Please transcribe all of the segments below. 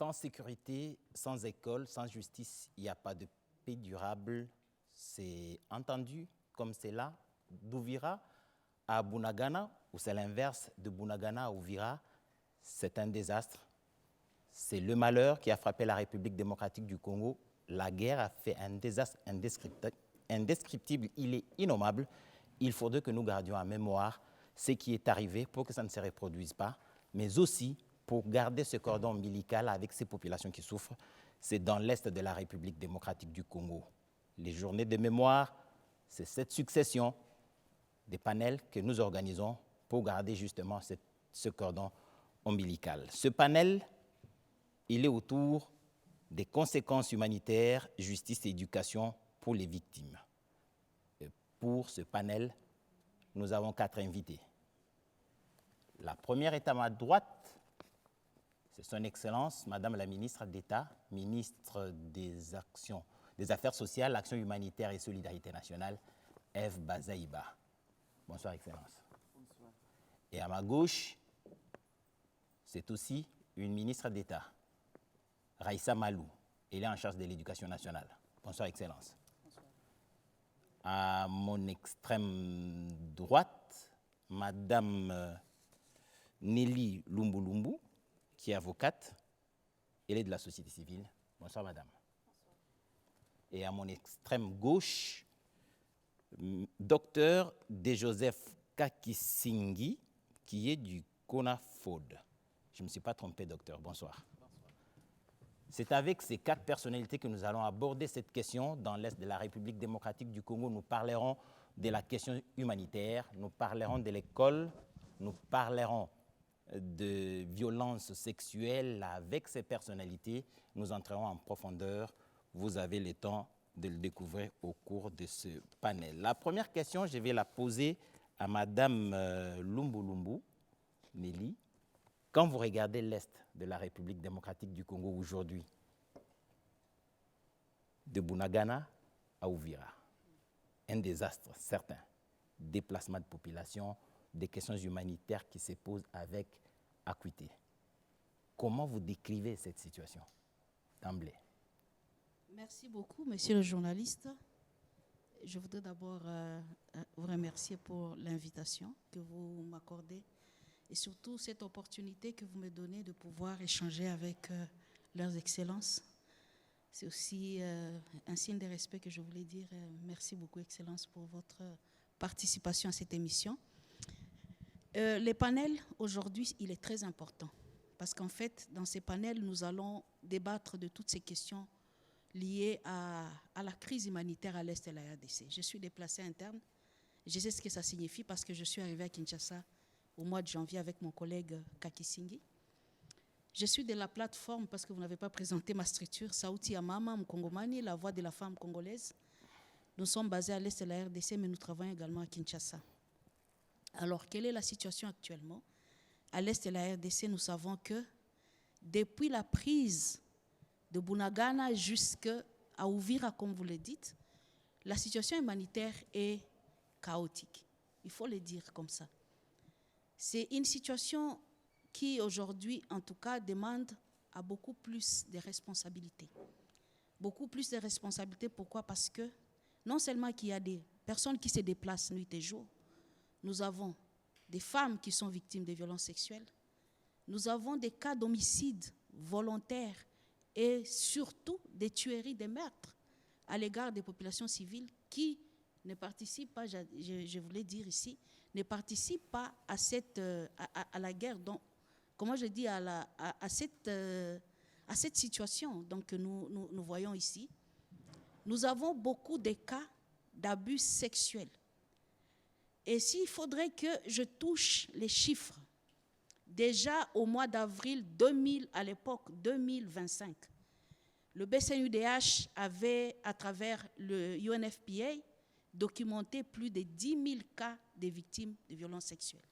Sans sécurité, sans école, sans justice, il n'y a pas de paix durable. C'est entendu comme c'est là d'Ouvira à Bunagana, ou c'est l'inverse de Bunagana à Uvira. C'est un désastre. C'est le malheur qui a frappé la République démocratique du Congo. La guerre a fait un désastre indescriptible. Il est innommable. Il faudrait que nous gardions en mémoire ce qui est arrivé pour que ça ne se reproduise pas, mais aussi pour garder ce cordon ombilical avec ces populations qui souffrent. C'est dans l'est de la République démocratique du Congo. Les journées de mémoire, c'est cette succession des panels que nous organisons pour garder justement ce cordon ombilical. Ce panel, il est autour des conséquences humanitaires, justice et éducation pour les victimes. Et pour ce panel, nous avons 4 invités. La première est à ma droite, c'est son Excellence, Madame la ministre d'État, ministre des Affaires sociales, Action humanitaire et Solidarité nationale, Ève Bazaïba. Bonsoir, Excellence. Bonsoir. Et à ma gauche, c'est aussi une ministre d'État, Raïssa Malou. Elle est en charge de l'éducation nationale. Bonsoir, Excellence. Bonsoir. À mon extrême droite, Madame Nelly Lumbulumbu, qui est avocate. Elle est de la société civile. Bonsoir, Madame. Bonsoir. Et à mon extrême gauche, Docteur De Joseph Kakisingi, qui est du CONAFOD. Je ne me suis pas trompé, docteur. Bonsoir. Bonsoir. C'est avec ces 4 personnalités que nous allons aborder cette question dans l'Est de la République démocratique du Congo. Nous parlerons de la question humanitaire, nous parlerons de l'école, nous parlerons de violences sexuelles avec ces personnalités. Nous entrerons en profondeur. Vous avez le temps de le découvrir au cours de ce panel. La première question, je vais la poser à Madame Lumbulumbu, Nelly. Quand vous regardez l'Est de la République démocratique du Congo aujourd'hui, de Bunagana à Uvira, un désastre certain, déplacement de population, des questions humanitaires qui se posent avec acuité. Comment vous décrivez cette situation d'emblée? Merci beaucoup, monsieur le journaliste. Je voudrais d'abord vous remercier pour l'invitation que vous m'accordez et surtout cette opportunité que vous me donnez de pouvoir échanger avec leurs excellences. C'est aussi un signe de respect que je voulais dire. Merci beaucoup, Excellence, pour votre participation à cette émission. Les panels, aujourd'hui, il est très important parce qu'en fait, dans ces panels, nous allons débattre de toutes ces questions liées à la crise humanitaire à l'est de la RDC. Je suis déplacée interne. Je sais ce que ça signifie parce que je suis arrivée à Kinshasa au mois de janvier avec mon collègue Kakisingi. Je suis de la plateforme, parce que vous n'avez pas présenté ma structure, Sauti ya Mama Mkongomani, la voix de la femme congolaise. Nous sommes basés à l'est de la RDC, mais nous travaillons également à Kinshasa. Alors, quelle est la situation actuellement? À l'est de la RDC, nous savons que depuis la prise de Bunagana jusqu'à Uvira, comme vous le dites, la situation humanitaire est chaotique. Il faut le dire comme ça. C'est une situation qui, aujourd'hui, en tout cas, demande à beaucoup plus de responsabilités. Beaucoup plus de responsabilités, pourquoi? Parce que non seulement qu'il y a des personnes qui se déplacent nuit et jour, nous avons des femmes qui sont victimes de violences sexuelles, nous avons des cas d'homicides volontaires et surtout des tueries, des meurtres à l'égard des populations civiles qui ne participent pas, je voulais dire ici, ne participent pas à, à la guerre, donc, comment je dis, à cette situation donc, que nous voyons ici. Nous avons beaucoup de cas d'abus sexuels. Et s'il faudrait que je touche les chiffres, déjà au mois d'avril 2000, à l'époque 2025, le BCNUDH avait, à travers le UNFPA, documenté plus de 10 000 cas de victimes de violences sexuelles.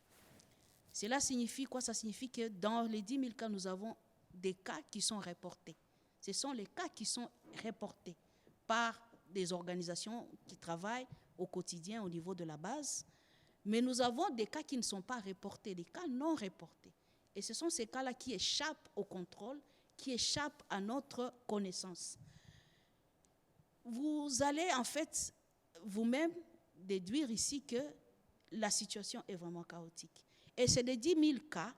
Cela signifie quoi? Ça signifie que dans les 10 000 cas, nous avons des cas qui sont reportés. Ce sont les cas qui sont reportés par des organisations qui travaillent au quotidien au niveau de la base. Mais nous avons des cas qui ne sont pas reportés, des cas non reportés. Et ce sont ces cas-là qui échappent au contrôle, qui échappent à notre connaissance. Vous allez en fait vous-même déduire ici que la situation est vraiment chaotique. Et c'est des 10 000 cas,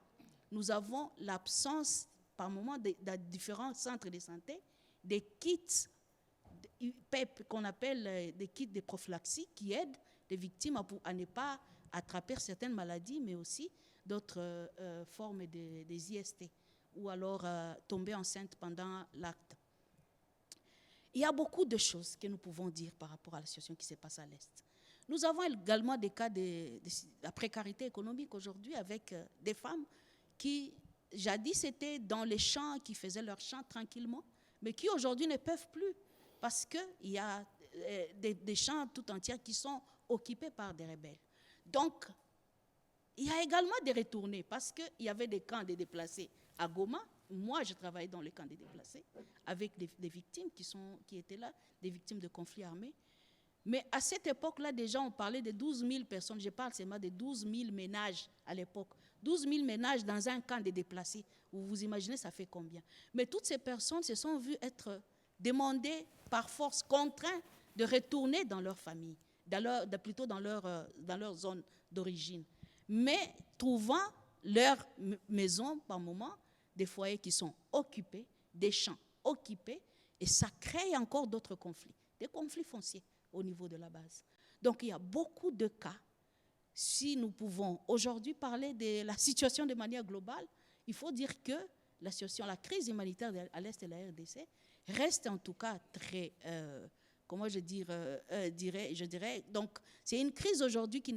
nous avons l'absence par moment dans différents centres de santé des kits PEP qu'on appelle des kits de prophylaxie qui aident les victimes à ne pas attraper certaines maladies, mais aussi d'autres formes des IST, ou alors tomber enceinte pendant l'acte. Il y a beaucoup de choses que nous pouvons dire par rapport à la situation qui se passe à l'Est. Nous avons également des cas de la précarité économique aujourd'hui avec des femmes qui, jadis, étaient dans les champs, qui faisaient leurs champs tranquillement, mais qui aujourd'hui ne peuvent plus parce qu'il y a des champs tout entiers qui sont occupés par des rebelles. Donc, il y a également des retournés parce qu'il y avait des camps de déplacés à Goma. Moi, je travaillais dans les camps de déplacés avec des victimes qui étaient là, des victimes de conflits armés. Mais à cette époque-là, déjà, on parlait de 12 000 personnes. Je parle seulement de 12 000 ménages à l'époque. 12 000 ménages dans un camp de déplacés. Vous vous imaginez, ça fait combien? Mais toutes ces personnes se sont vues être demandées par force, contraintes de retourner dans leur famille, plutôt dans leur zone d'origine. Mais trouvant leur maison, par moment, des foyers qui sont occupés, des champs occupés, et ça crée encore d'autres conflits, des conflits fonciers au niveau de la base. Donc il y a beaucoup de cas. Si nous pouvons aujourd'hui parler de la situation de manière globale, il faut dire que la crise humanitaire à l'Est de la RDC reste en tout cas très, je dirais, donc c'est une crise aujourd'hui qui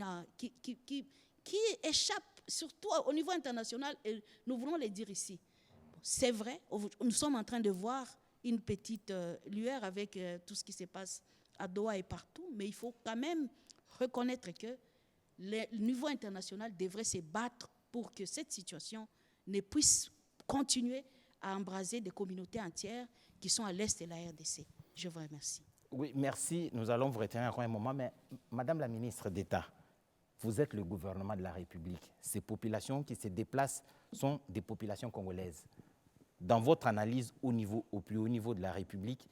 échappe surtout au niveau international, et nous voulons le dire ici. C'est vrai, nous sommes en train de voir une petite lueur avec tout ce qui se passe à Doha et partout, mais il faut quand même reconnaître que le niveau international devrait se battre pour que cette situation ne puisse continuer à embraser des communautés entières qui sont à l'est de la RDC. Je vous remercie. Oui, merci. Nous allons vous retenir encore un moment, mais Madame la ministre d'État, vous êtes le gouvernement de la République. Ces populations qui se déplacent sont des populations congolaises. Dans votre analyse au plus haut niveau de la République,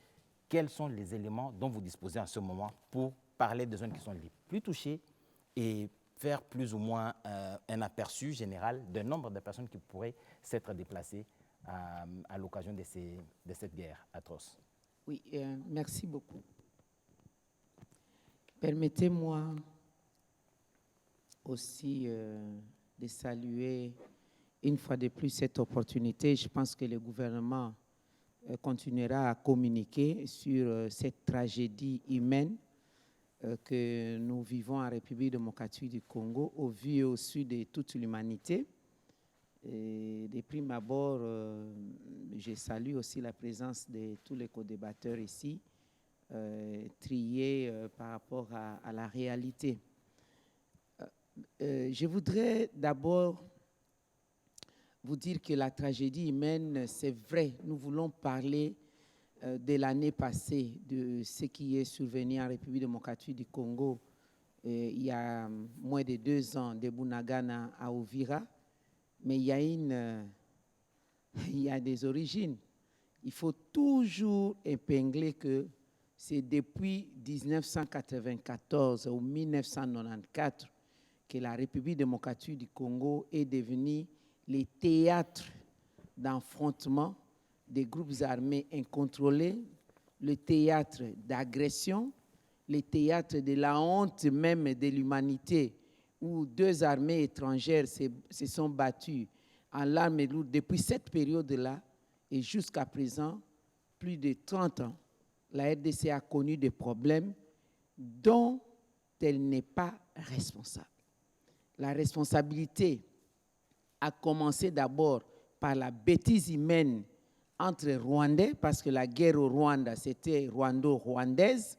quels sont les éléments dont vous disposez en ce moment pour parler des zones qui sont les plus touchées et faire plus ou moins un aperçu général du nombre de personnes qui pourraient s'être déplacées à l'occasion de cette guerre atroce? Oui, merci beaucoup. Permettez-moi aussi de saluer une fois de plus cette opportunité. Je pense que le gouvernement continuera à communiquer sur cette tragédie humaine que nous vivons en République démocratique du Congo, au vu et au su de toute l'humanité. Et de prime abord, je salue aussi la présence de tous les co-débatteurs ici, triés par rapport à la réalité. Je voudrais d'abord vous dire que la tragédie humaine, c'est vrai, nous voulons parler de l'année passée, de ce qui est survenu en République démocratique du Congo il y a moins de 2 ans, de Bunagana à Uvira, mais il y a des origines. Il faut toujours épingler que c'est depuis 1994 ou 1994 que la République démocratique du Congo est devenue le théâtre d'affrontement des groupes armés incontrôlés, le théâtre d'agression, le théâtre de la honte même de l'humanité, où 2 armées étrangères se sont battues en l'arme lourde depuis cette période-là et jusqu'à présent, plus de 30 ans, la RDC a connu des problèmes dont elle n'est pas responsable. La responsabilité a commencé d'abord par la bêtise humaine entre Rwandais, parce que la guerre au Rwanda, c'était rwando-rwandaise,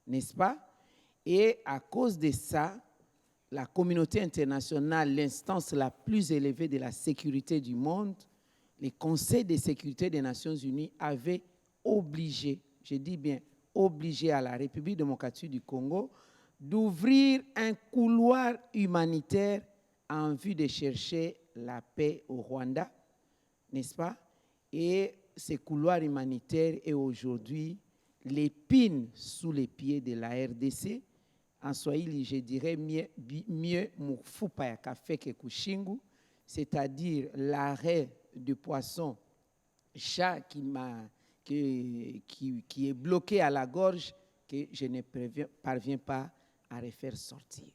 n'est-ce pas? Et à cause de ça, la communauté internationale, l'instance la plus élevée de la sécurité du monde, le Conseil de sécurité des Nations Unies avait obligé, je dis bien obligé à la République démocratique du Congo d'ouvrir un couloir humanitaire en vue de chercher la paix au Rwanda, n'est-ce pas? Et ces couloirs humanitaires est aujourd'hui l'épine sous les pieds de la RDC. En Swahili, je dirais mieux mufupa ya kafeke kushingu, c'est-à-dire l'arrêt de poisson chat qui est bloqué à la gorge, que je ne parviens pas à refaire sortir.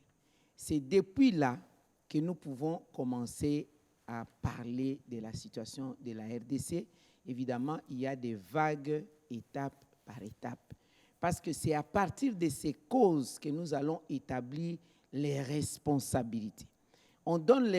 C'est depuis là que nous pouvons commencer à parler de la situation de la RDC. Évidemment, il y a des vagues étape par étape. Parce que c'est à partir de ces causes que nous allons établir les responsabilités. On donne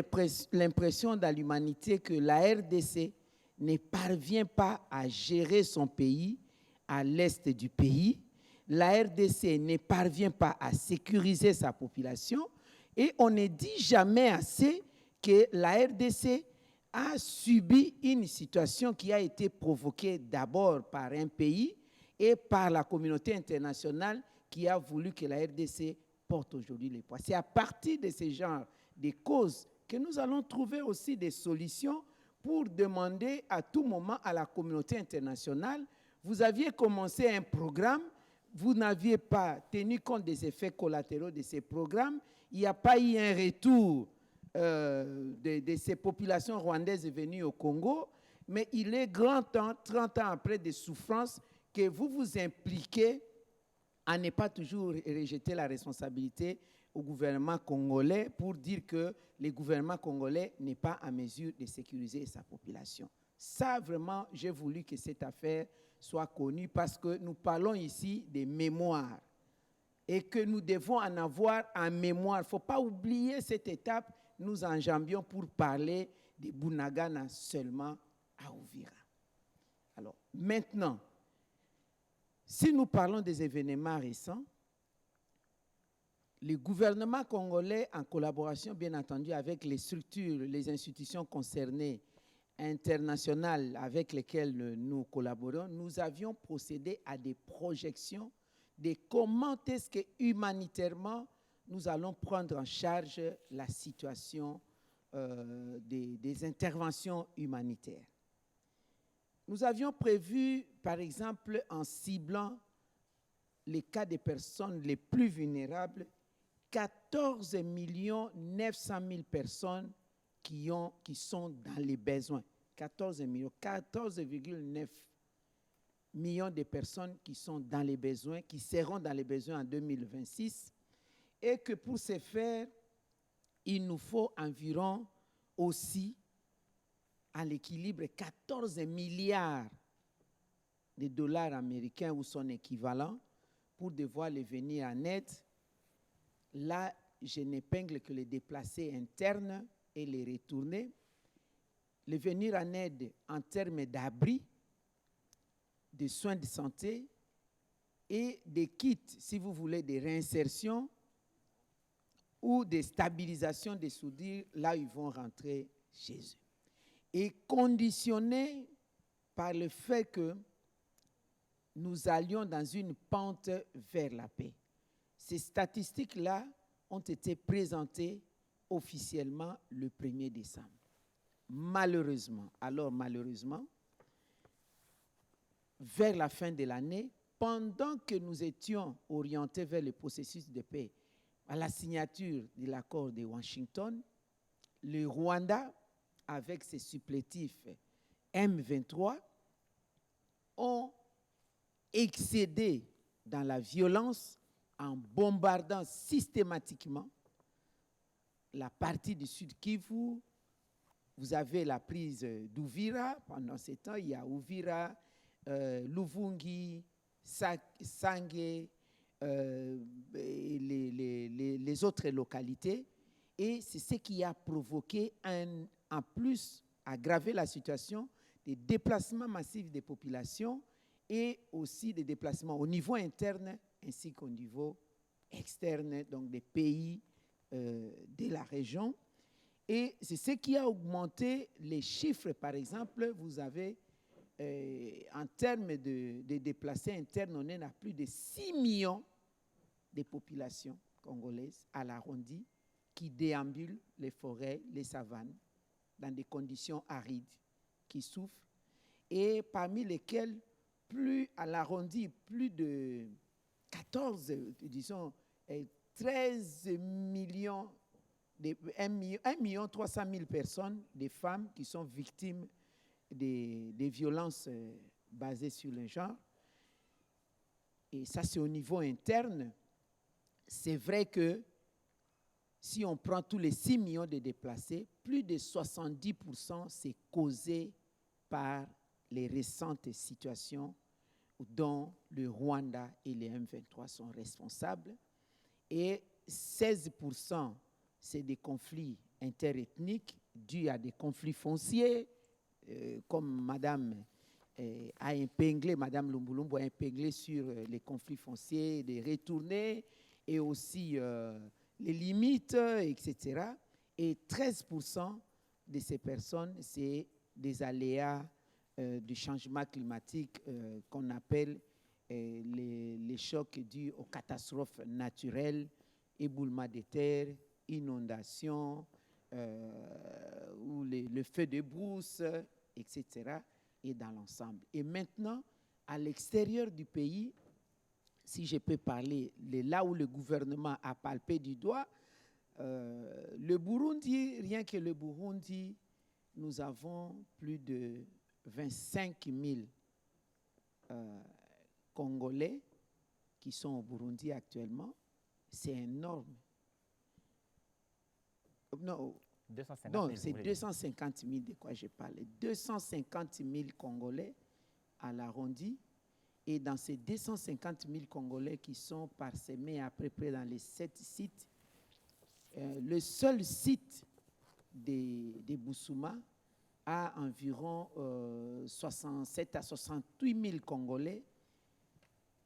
l'impression dans l'humanité que la RDC ne parvient pas à gérer son pays à l'est du pays. La RDC ne parvient pas à sécuriser sa population et on ne dit jamais assez que la RDC a subi une situation qui a été provoquée d'abord par un pays et par la communauté internationale qui a voulu que la RDC porte aujourd'hui les poids. C'est à partir de ce genre de causes que nous allons trouver aussi des solutions pour demander à tout moment à la communauté internationale, vous aviez commencé un programme, vous n'aviez pas tenu compte des effets collatéraux de ces programmes, il n'y a pas eu un retour de ces populations rwandaises venues au Congo, mais il est grand temps, 30 ans après des souffrances, que vous vous impliquez à ne pas toujours rejeter la responsabilité au gouvernement congolais pour dire que le gouvernement congolais n'est pas en mesure de sécuriser sa population. Ça, vraiment, j'ai voulu que cette affaire soit connue parce que nous parlons ici des mémoires et que nous devons en avoir en mémoire. Il ne faut pas oublier cette étape. Nous enjambions pour parler de Bunagana seulement à Uvira. Alors, maintenant, si nous parlons des événements récents, le gouvernement congolais, en collaboration bien entendu avec les structures, les institutions concernées, internationales avec lesquelles nous collaborons, nous avions procédé à des projections de comment est-ce que humanitairement nous allons prendre en charge la situation des interventions humanitaires. Nous avions prévu, par exemple, en ciblant les cas des personnes les plus vulnérables, 14 900 000 personnes qui sont dans les besoins. 14,9 millions de personnes qui sont dans les besoins, qui seront dans les besoins en 2026. Et que pour ce faire, il nous faut environ aussi à l'équilibre 14 milliards de dollars américains ou son équivalent pour devoir les venir en aide. Là, je n'épingle que les déplacés internes et les retourner. Les venir en aide en termes d'abri, de soins de santé et des kits, si vous voulez, de réinsertion ou de stabilisation des soudures, là où ils vont rentrer chez eux. Et conditionné par le fait que nous allions dans une pente vers la paix. Ces statistiques-là ont été présentées officiellement le 1er décembre. Malheureusement, vers la fin de l'année, pendant que nous étions orientés vers le processus de paix, à la signature de l'accord de Washington, le Rwanda, avec ses supplétifs M23, ont excédé dans la violence en bombardant systématiquement la partie du Sud Kivu. Vous avez la prise d'Uvira. Pendant ce temps, il y a Uvira, Luvungi, Sangé, les autres localités. Et c'est ce qui a provoqué, en plus, aggravé la situation des déplacements massifs des populations et aussi des déplacements au niveau interne ainsi qu'au niveau externe, donc des pays de la région. Et c'est ce qui a augmenté les chiffres. Par exemple, vous avez, en termes de déplacés internes, on est à plus de 6 millions de populations congolaises à l'arrondi qui déambulent les forêts, les savanes, dans des conditions arides, qui souffrent. et parmi lesquels, plus à l'arrondi, plus de 14, disons, 13 millions, 1 million 300 000 personnes, des femmes qui sont victimes des violences basées sur le genre. Et ça, c'est au niveau interne. C'est vrai que si on prend tous les 6 millions de déplacés, plus de 70%, c'est causé par les récentes situations dont le Rwanda et les M23 sont responsables. Et 16%, c'est des conflits interethniques dus à des conflits fonciers, comme Madame a épinglé, Madame Lumbulumbu a épinglé sur les conflits fonciers, des retournés et aussi les limites, etc. Et 13% de ces personnes, c'est des aléas du changement climatique qu'on appelle les chocs dus aux catastrophes naturelles, éboulement de terre, inondations, ou le feu de brousse, etc. et dans l'ensemble. Et maintenant, à l'extérieur du pays, si je peux parler, là où le gouvernement a palpé du doigt, le Burundi, rien que le Burundi, nous avons plus de 25 000 Congolais qui sont au Burundi actuellement. C'est énorme. Non, 250 non 000, c'est 250 000 de quoi je parle. 250 000 Congolais à l'arrondi. Et dans ces 250 000 Congolais qui sont parsemés à peu près dans les 7 sites, le seul site des Bousouma a environ 67 à 68 000 Congolais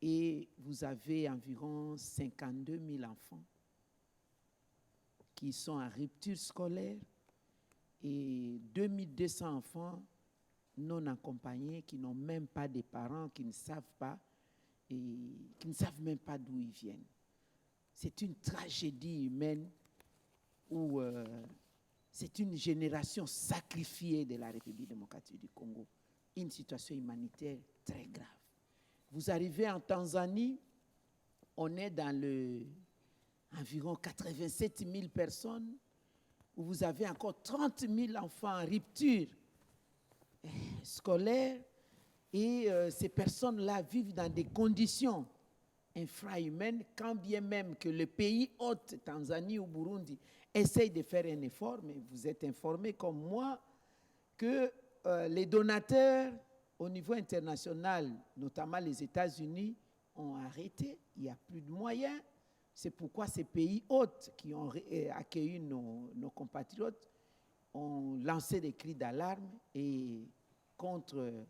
et vous avez environ 52 000 enfants qui sont en rupture scolaire et 2200 enfants non accompagnés qui n'ont même pas de parents, qui ne savent pas et qui ne savent même pas d'où ils viennent. C'est une tragédie humaine où c'est une génération sacrifiée de la République démocratique du Congo. Une situation humanitaire très grave. Vous arrivez en Tanzanie, on est dans environ 87 000 personnes, où vous avez encore 30 000 enfants en rupture scolaire, et ces personnes-là vivent dans des conditions infrahumaines, quand bien même que le pays hôte, Tanzanie ou Burundi, essaye de faire un effort, mais vous êtes informés comme moi que les donateurs au niveau international, notamment les États-Unis, ont arrêté, il n'y a plus de moyens. C'est pourquoi ces pays hôtes qui ont accueilli nos compatriotes ont lancé des cris d'alarme et contre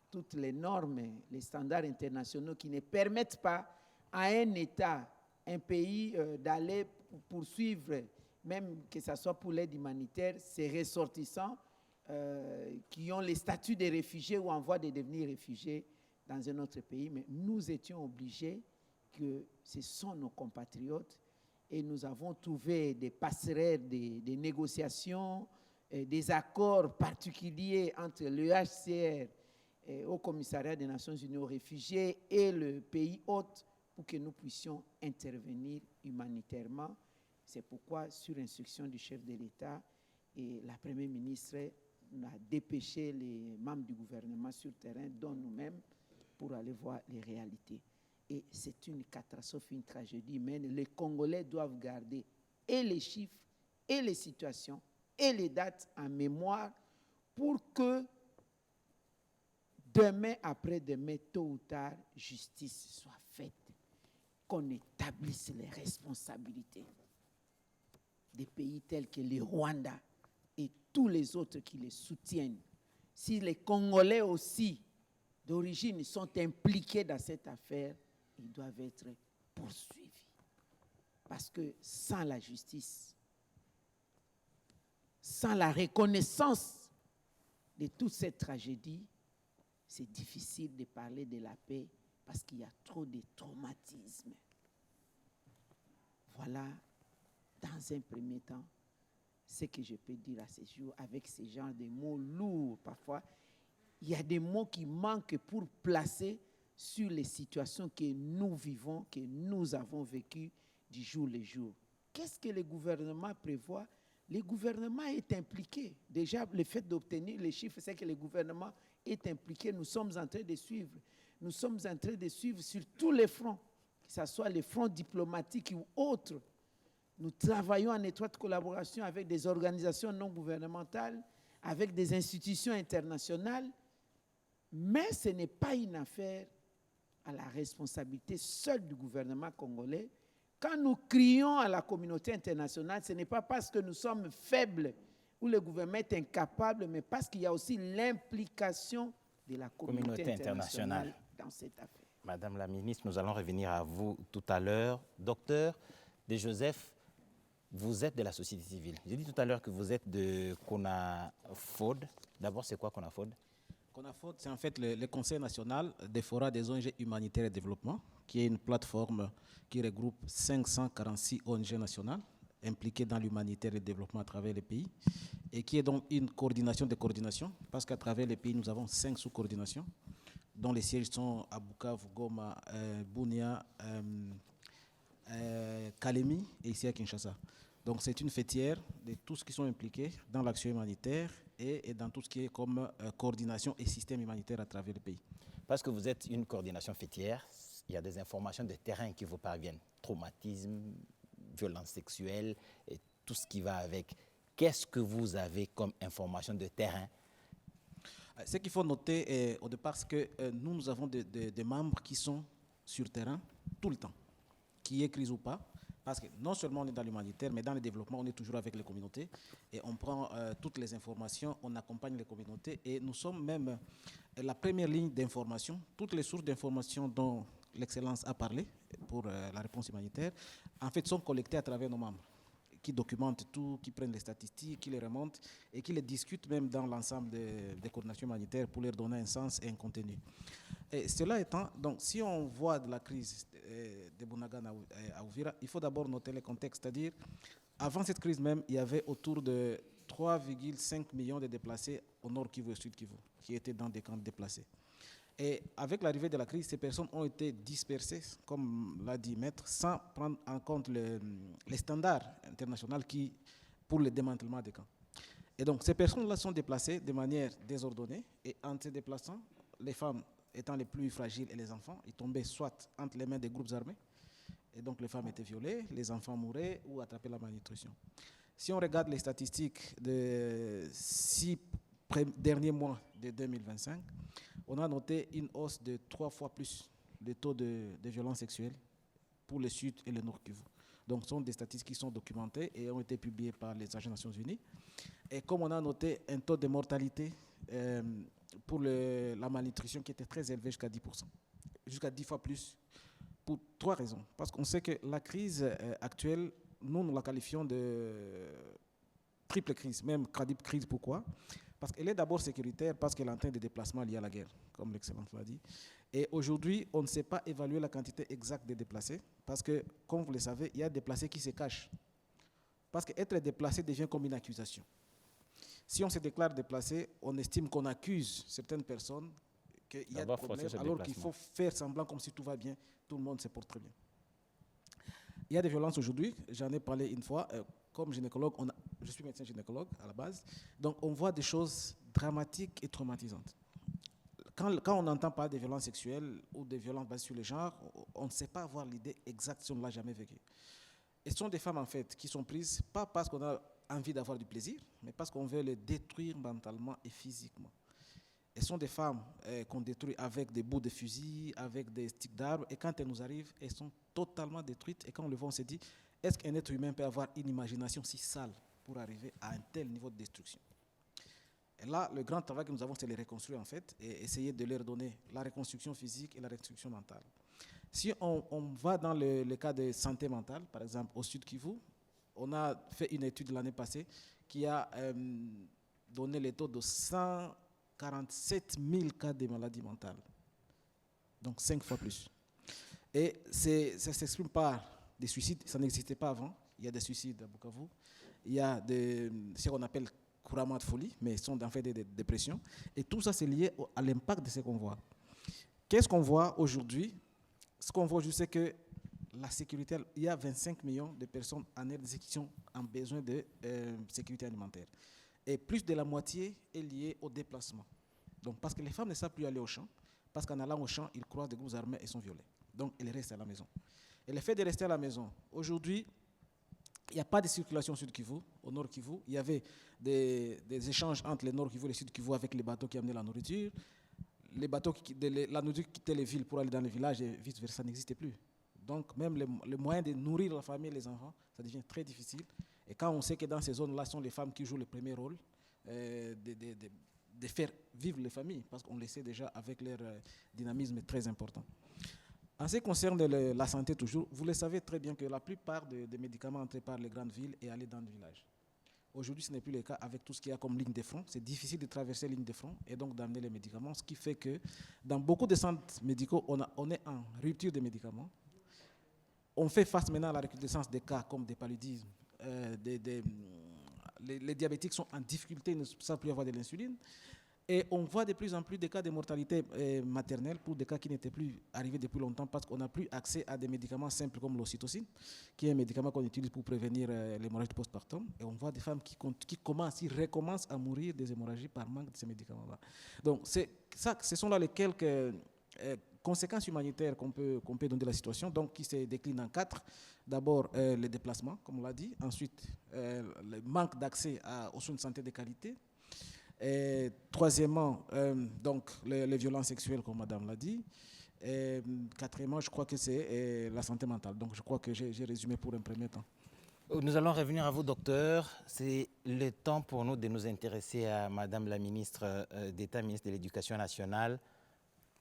toutes les normes, les standards internationaux qui ne permettent pas à un État, un pays d'aller poursuivre, même que ce soit pour l'aide humanitaire, ses ressortissants qui ont les statuts de réfugiés ou en voie de devenir réfugiés dans un autre pays. Mais nous étions obligés, que ce sont nos compatriotes, et nous avons trouvé des passerelles, des négociations, des accords particuliers entre le HCR, au Commissariat des Nations Unies aux réfugiés, et le pays hôte pour que nous puissions intervenir humanitairement. C'est pourquoi, sur instruction du chef de l'État, et la Première ministre a dépêché les membres du gouvernement sur le terrain, dont nous-mêmes, pour aller voir les réalités. Et c'est une catastrophe, une tragédie humaine. Les Congolais doivent garder et les chiffres, et les situations, et les dates en mémoire pour que demain, après-demain, tôt ou tard, justice soit faite, qu'on établisse les responsabilités des pays tels que le Rwanda et tous les autres qui les soutiennent. Si les Congolais aussi, d'origine, sont impliqués dans cette affaire, ils doivent être poursuivis. Parce que sans la justice, sans la reconnaissance de toute cette tragédie, c'est difficile de parler de la paix parce qu'il y a trop de traumatismes. Voilà, dans un premier temps, ce que je peux dire à ce jour avec ce genre de mots lourds parfois. il y a des mots qui manquent pour placer sur les situations que nous vivons, que nous avons vécues du jour le jour. Qu'est-ce que le gouvernement prévoit? Le gouvernement est impliqué. Déjà, le fait d'obtenir les chiffres, c'est que le gouvernement est impliqué. Nous sommes en train de suivre. Nous sommes en train de suivre sur tous les fronts, que ce soit les fronts diplomatiques ou autres. Nous travaillons en étroite collaboration avec des organisations non gouvernementales, avec des institutions internationales, mais ce n'est pas une affaire à la responsabilité seule du gouvernement congolais. Quand nous crions à la communauté internationale, ce n'est pas parce que nous sommes faibles ou le gouvernement est incapable, mais parce qu'il y a aussi l'implication de la communauté internationale dans cette affaire. Madame la ministre, nous allons revenir à vous tout à l'heure. Docteur De Joseph, vous êtes de la société civile. J'ai dit tout à l'heure que vous êtes de CONAFOD. D'abord, c'est quoi CONAFOD? CONAFOD, c'est en fait le Conseil national des forats des ONG humanitaires et développement, qui est une plateforme qui regroupe 546 ONG nationales impliquées dans l'humanitaire et le développement à travers les pays, et qui est donc une coordination de coordination, parce qu'à travers les pays, nous avons 5 sous-coordinations, dont les sièges sont à Bukavu, Goma, Bunia, Kalemi et ici à Kinshasa. Donc c'est une fêtière de tous qui sont impliqués dans l'action humanitaire et dans tout ce qui est comme coordination et système humanitaire à travers le pays. Parce que vous êtes une coordination fêtière, il y a des informations de terrain qui vous parviennent. Traumatisme, violence sexuelle et tout ce qui va avec. Qu'est-ce que vous avez comme information de terrain? Ce qu'il faut noter au départ, c'est que nous avons des membres qui sont sur terrain tout le temps, qu'il y ait crise ou pas. Parce que non seulement on est dans l'humanitaire, mais dans le développement, on est toujours avec les communautés. Et on prend toutes les informations, on accompagne les communautés. Et nous sommes même la première ligne d'information. Toutes les sources d'information dont l'Excellence a parlé pour la réponse humanitaire, en fait, sont collectées à travers nos membres, qui documentent tout, qui prennent les statistiques, qui les remontent et qui les discutent même dans l'ensemble des coordinations humanitaires pour leur donner un sens et un contenu. Et cela étant, donc, si on voit de la crise de Bunagana à Uvira, il faut d'abord noter le contexte, c'est-à-dire, avant cette crise même, il y avait autour de 3,5 millions de déplacés au nord Kivu et au sud Kivu, qui étaient dans des camps déplacés. Et avec l'arrivée de la crise, ces personnes ont été dispersées, comme l'a dit Maître, sans prendre en compte les standards internationaux pour le démantèlement des camps. Et donc, ces personnes-là sont déplacées de manière désordonnée, et en se déplaçant, les femmes étant les plus fragiles et les enfants, ils tombaient soit entre les mains des groupes armés, et donc les femmes étaient violées, les enfants mouraient ou attrapaient la malnutrition. Si on regarde les statistiques des 6 derniers mois de 2025, on a noté une hausse de 3 fois plus le taux de violences sexuelles pour le Sud et le Nord Kivu. Donc, ce sont des statistiques qui sont documentées et ont été publiées par les agences des Nations Unies. Et comme on a noté un taux de mortalité pour la malnutrition qui était très élevé jusqu'à 10%, jusqu'à 10 fois plus, pour 3 raisons. Parce qu'on sait que la crise actuelle, nous la qualifions de triple crise, même quadruple crise. Pourquoi? Parce qu'elle est d'abord sécuritaire, parce qu'elle entraîne des déplacements liés à la guerre, comme l'Excellence l'a dit. Et aujourd'hui, on ne sait pas évaluer la quantité exacte des déplacés, parce que, comme vous le savez, il y a des déplacés qui se cachent. Parce qu'être déplacé devient comme une accusation. Si on se déclare déplacé, on estime qu'on accuse certaines personnes qu'il y a des problèmes, alors qu'il faut faire semblant comme si tout va bien, tout le monde se porte très bien. Il y a des violences aujourd'hui, j'en ai parlé une fois. Comme gynécologue, je suis médecin gynécologue à la base, donc on voit des choses dramatiques et traumatisantes. Quand on entend parler de violences sexuelles ou de violences basées sur le genre, on ne sait pas avoir l'idée exacte si on ne l'a jamais vécu. Et ce sont des femmes en fait qui sont prises, pas parce qu'on a envie d'avoir du plaisir, mais parce qu'on veut les détruire mentalement et physiquement. Et ce sont des femmes qu'on détruit avec des bouts de fusil, avec des sticks d'arbres, et quand elles nous arrivent, elles sont totalement détruites. Et quand on le voit, on se dit, est-ce qu'un être humain peut avoir une imagination si sale pour arriver à un tel niveau de destruction? Et là, le grand travail que nous avons, c'est les reconstruire en fait, et essayer de leur donner la reconstruction physique et la reconstruction mentale. Si on va dans le cas de santé mentale, par exemple au Sud Kivu, on a fait une étude l'année passée qui a donné les taux de 147 000 cas de maladies mentales, donc 5 fois plus. Et ça ne s'exprime pas des suicides, ça n'existait pas avant. Il y a des suicides à Bukavu. Il y a ce qu'on appelle couramment de folie, mais sont en fait des dépressions. Et tout ça, c'est lié à l'impact de ce qu'on voit. Qu'est-ce qu'on voit aujourd'hui? Ce qu'on voit aujourd'hui, c'est que la sécurité, il y a 25 millions de personnes en RDC qui sont en besoin de sécurité alimentaire. Et plus de la moitié est liée au déplacement. Donc, parce que les femmes ne savent plus aller au champ, parce qu'en allant au champ, ils croisent des groupes armés et sont violés. Donc, elles restent à la maison. Et le fait de rester à la maison, aujourd'hui, il n'y a pas de circulation au Sud Kivu, au Nord Kivu. Il y avait des échanges entre le Nord Kivu et le Sud Kivu avec les bateaux qui amenaient la nourriture. Les bateaux la nourriture qui quittaient les villes pour aller dans les villages et vice-versa n'existait plus. Donc, même le moyen de nourrir la famille et les enfants, ça devient très difficile. Et quand on sait que dans ces zones-là, ce sont les femmes qui jouent le premier rôle de faire vivre les familles, parce qu'on le sait déjà avec leur dynamisme très important. En ce qui concerne la santé toujours, vous le savez très bien que la plupart des médicaments entrent par les grandes villes et allaient dans le village. Aujourd'hui, ce n'est plus le cas avec tout ce qu'il y a comme ligne de front. C'est difficile de traverser ligne de front et donc d'amener les médicaments, ce qui fait que dans beaucoup de centres médicaux, on est en rupture de médicaments. On fait face maintenant à la recrudescence des cas comme des paludismes. Les diabétiques sont en difficulté, ils ne savent plus avoir de l'insuline. Et on voit de plus en plus des cas de mortalité maternelle pour des cas qui n'étaient plus arrivés depuis longtemps parce qu'on n'a plus accès à des médicaments simples comme l'ocytocine, qui est un médicament qu'on utilise pour prévenir l'hémorragie postpartum. Et on voit des femmes qui recommencent à mourir des hémorragies par manque de ces médicaments-là. Donc, ce sont là les quelques conséquences humanitaires qu'on peut donner de la situation, donc qui se déclinent en 4. D'abord, les déplacements, comme on l'a dit. Ensuite, le manque d'accès aux soins de santé de qualité. Et troisièmement, donc les violences sexuelles, comme madame l'a dit. Et quatrièmement, je crois que c'est la santé mentale. Donc, je crois que j'ai résumé pour un premier temps. Nous allons revenir à vous, docteur. C'est le temps pour nous de nous intéresser à madame la ministre d'État, ministre de l'Éducation nationale.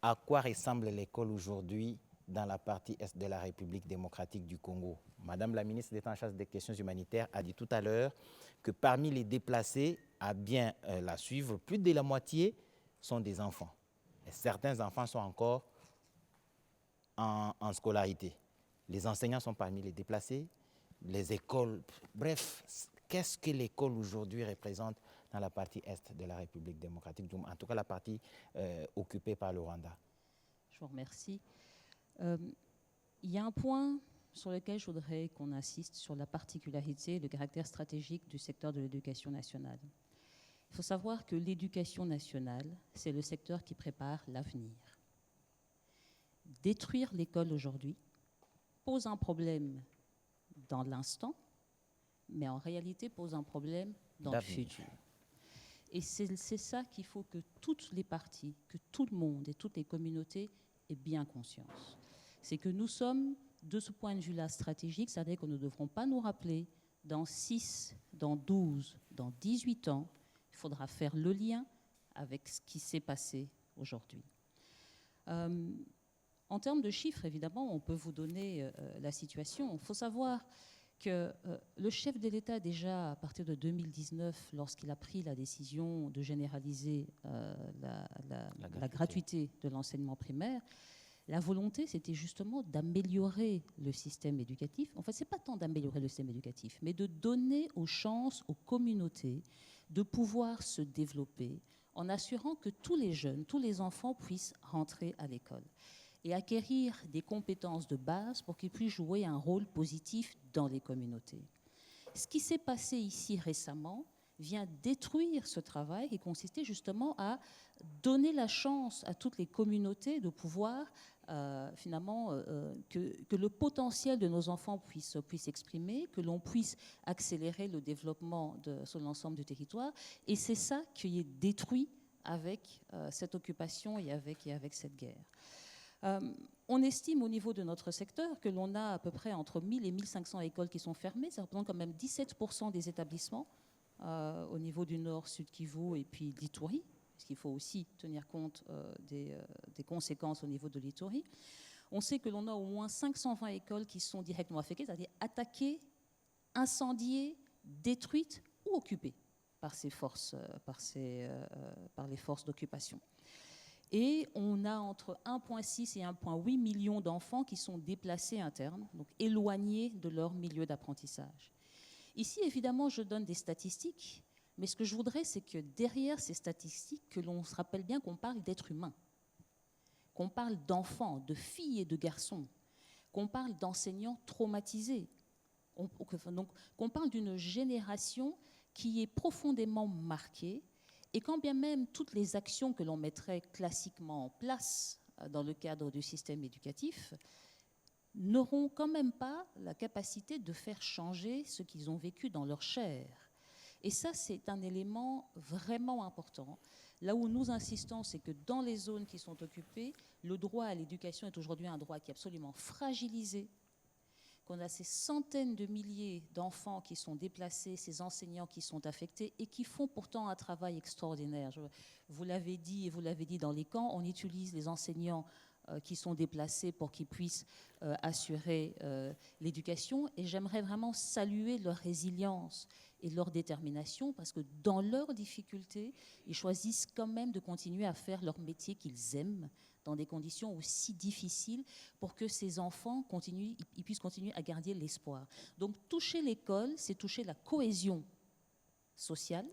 À quoi ressemble l'école aujourd'hui dans la partie est de la République démocratique du Congo? Madame la ministre d'État en charge des questions humanitaires a dit tout à l'heure que parmi les déplacés, à bien la suivre, plus de la moitié sont des enfants. Et certains enfants sont encore en scolarité. Les enseignants sont parmi les déplacés, les écoles. Bref, qu'est-ce que l'école aujourd'hui représente dans la partie est de la République démocratique, en tout cas la partie occupée par le Rwanda? Je vous remercie. Il y a un point sur lequel je voudrais qu'on insiste sur la particularité et le caractère stratégique du secteur de l'éducation nationale. Il faut savoir que l'éducation nationale, c'est le secteur qui prépare l'avenir. Détruire l'école aujourd'hui pose un problème dans l'instant, mais en réalité pose un problème dans le futur. Et c'est ça qu'il faut que toutes les parties, que tout le monde et toutes les communautés aient bien conscience. C'est que nous sommes, de ce point de vue-là, stratégiques, c'est-à-dire que nous ne devrons pas nous rappeler, dans 6, dans 12, dans 18 ans, il faudra faire le lien avec ce qui s'est passé aujourd'hui. En termes de chiffres, évidemment, on peut vous donner la situation. Il faut savoir que le chef de l'État, déjà à partir de 2019, lorsqu'il a pris la décision de généraliser la gratuité de l'enseignement primaire, la volonté, c'était justement d'améliorer le système éducatif. En fait, ce n'est pas tant d'améliorer le système éducatif, mais de donner aux chances aux communautés de pouvoir se développer en assurant que tous les jeunes, tous les enfants puissent rentrer à l'école et acquérir des compétences de base pour qu'ils puissent jouer un rôle positif dans les communautés. Ce qui s'est passé ici récemment vient détruire ce travail qui consistait justement à donner la chance à toutes les communautés de pouvoir que le potentiel de nos enfants puisse s'exprimer, que l'on puisse accélérer le développement sur l'ensemble du territoire. Et c'est ça qui est détruit avec cette occupation et avec cette guerre. On estime au niveau de notre secteur que l'on a à peu près entre 1000 et 1500 écoles qui sont fermées. Ça représente quand même 17% des établissements au niveau du Nord, Sud Kivu et puis l'Ituri, parce qu'il faut aussi tenir compte des conséquences au niveau de l'Ituri. On sait que l'on a au moins 520 écoles qui sont directement affectées, c'est-à-dire attaquées, incendiées, détruites ou occupées par ces forces, par les forces d'occupation. Et on a entre 1,6 et 1,8 millions d'enfants qui sont déplacés internes, donc éloignés de leur milieu d'apprentissage. Ici, évidemment, je donne des statistiques, Mais ce que je voudrais, c'est que derrière ces statistiques, que l'on se rappelle bien qu'on parle d'êtres humains, qu'on parle d'enfants, de filles et de garçons, qu'on parle d'enseignants traumatisés, donc qu'on parle d'une génération qui est profondément marquée, et quand bien même toutes les actions que l'on mettrait classiquement en place dans le cadre du système éducatif n'auront quand même pas la capacité de faire changer ce qu'ils ont vécu dans leur chair. Et ça, c'est un élément vraiment important. Là où nous insistons, c'est que dans les zones qui sont occupées, le droit à l'éducation est aujourd'hui un droit qui est absolument fragilisé, qu'on a ces centaines de milliers d'enfants qui sont déplacés, ces enseignants qui sont affectés et qui font pourtant un travail extraordinaire. Vous l'avez dit et vous l'avez dit dans les camps, on utilise les enseignants qui sont déplacés pour qu'ils puissent assurer l'éducation. Et j'aimerais vraiment saluer leur résilience et leur détermination, parce que dans leurs difficultés, ils choisissent quand même de continuer à faire leur métier qu'ils aiment dans des conditions aussi difficiles pour que ces enfants ils puissent continuer à garder l'espoir. Donc toucher l'école, c'est toucher la cohésion sociale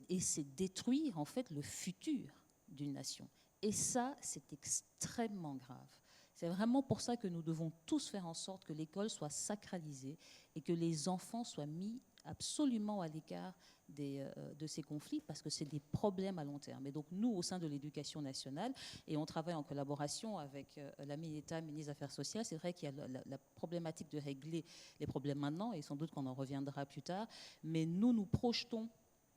et c'est détruire en fait le futur d'une nation. Et ça, c'est extrêmement grave. C'est vraiment pour ça que nous devons tous faire en sorte que l'école soit sacralisée et que les enfants soient mis absolument à l'écart de ces conflits, parce que c'est des problèmes à long terme. Et donc nous, au sein de l'éducation nationale, et on travaille en collaboration avec la ministre des Affaires sociales, c'est vrai qu'il y a la problématique de régler les problèmes maintenant, et sans doute qu'on en reviendra plus tard, mais nous projetons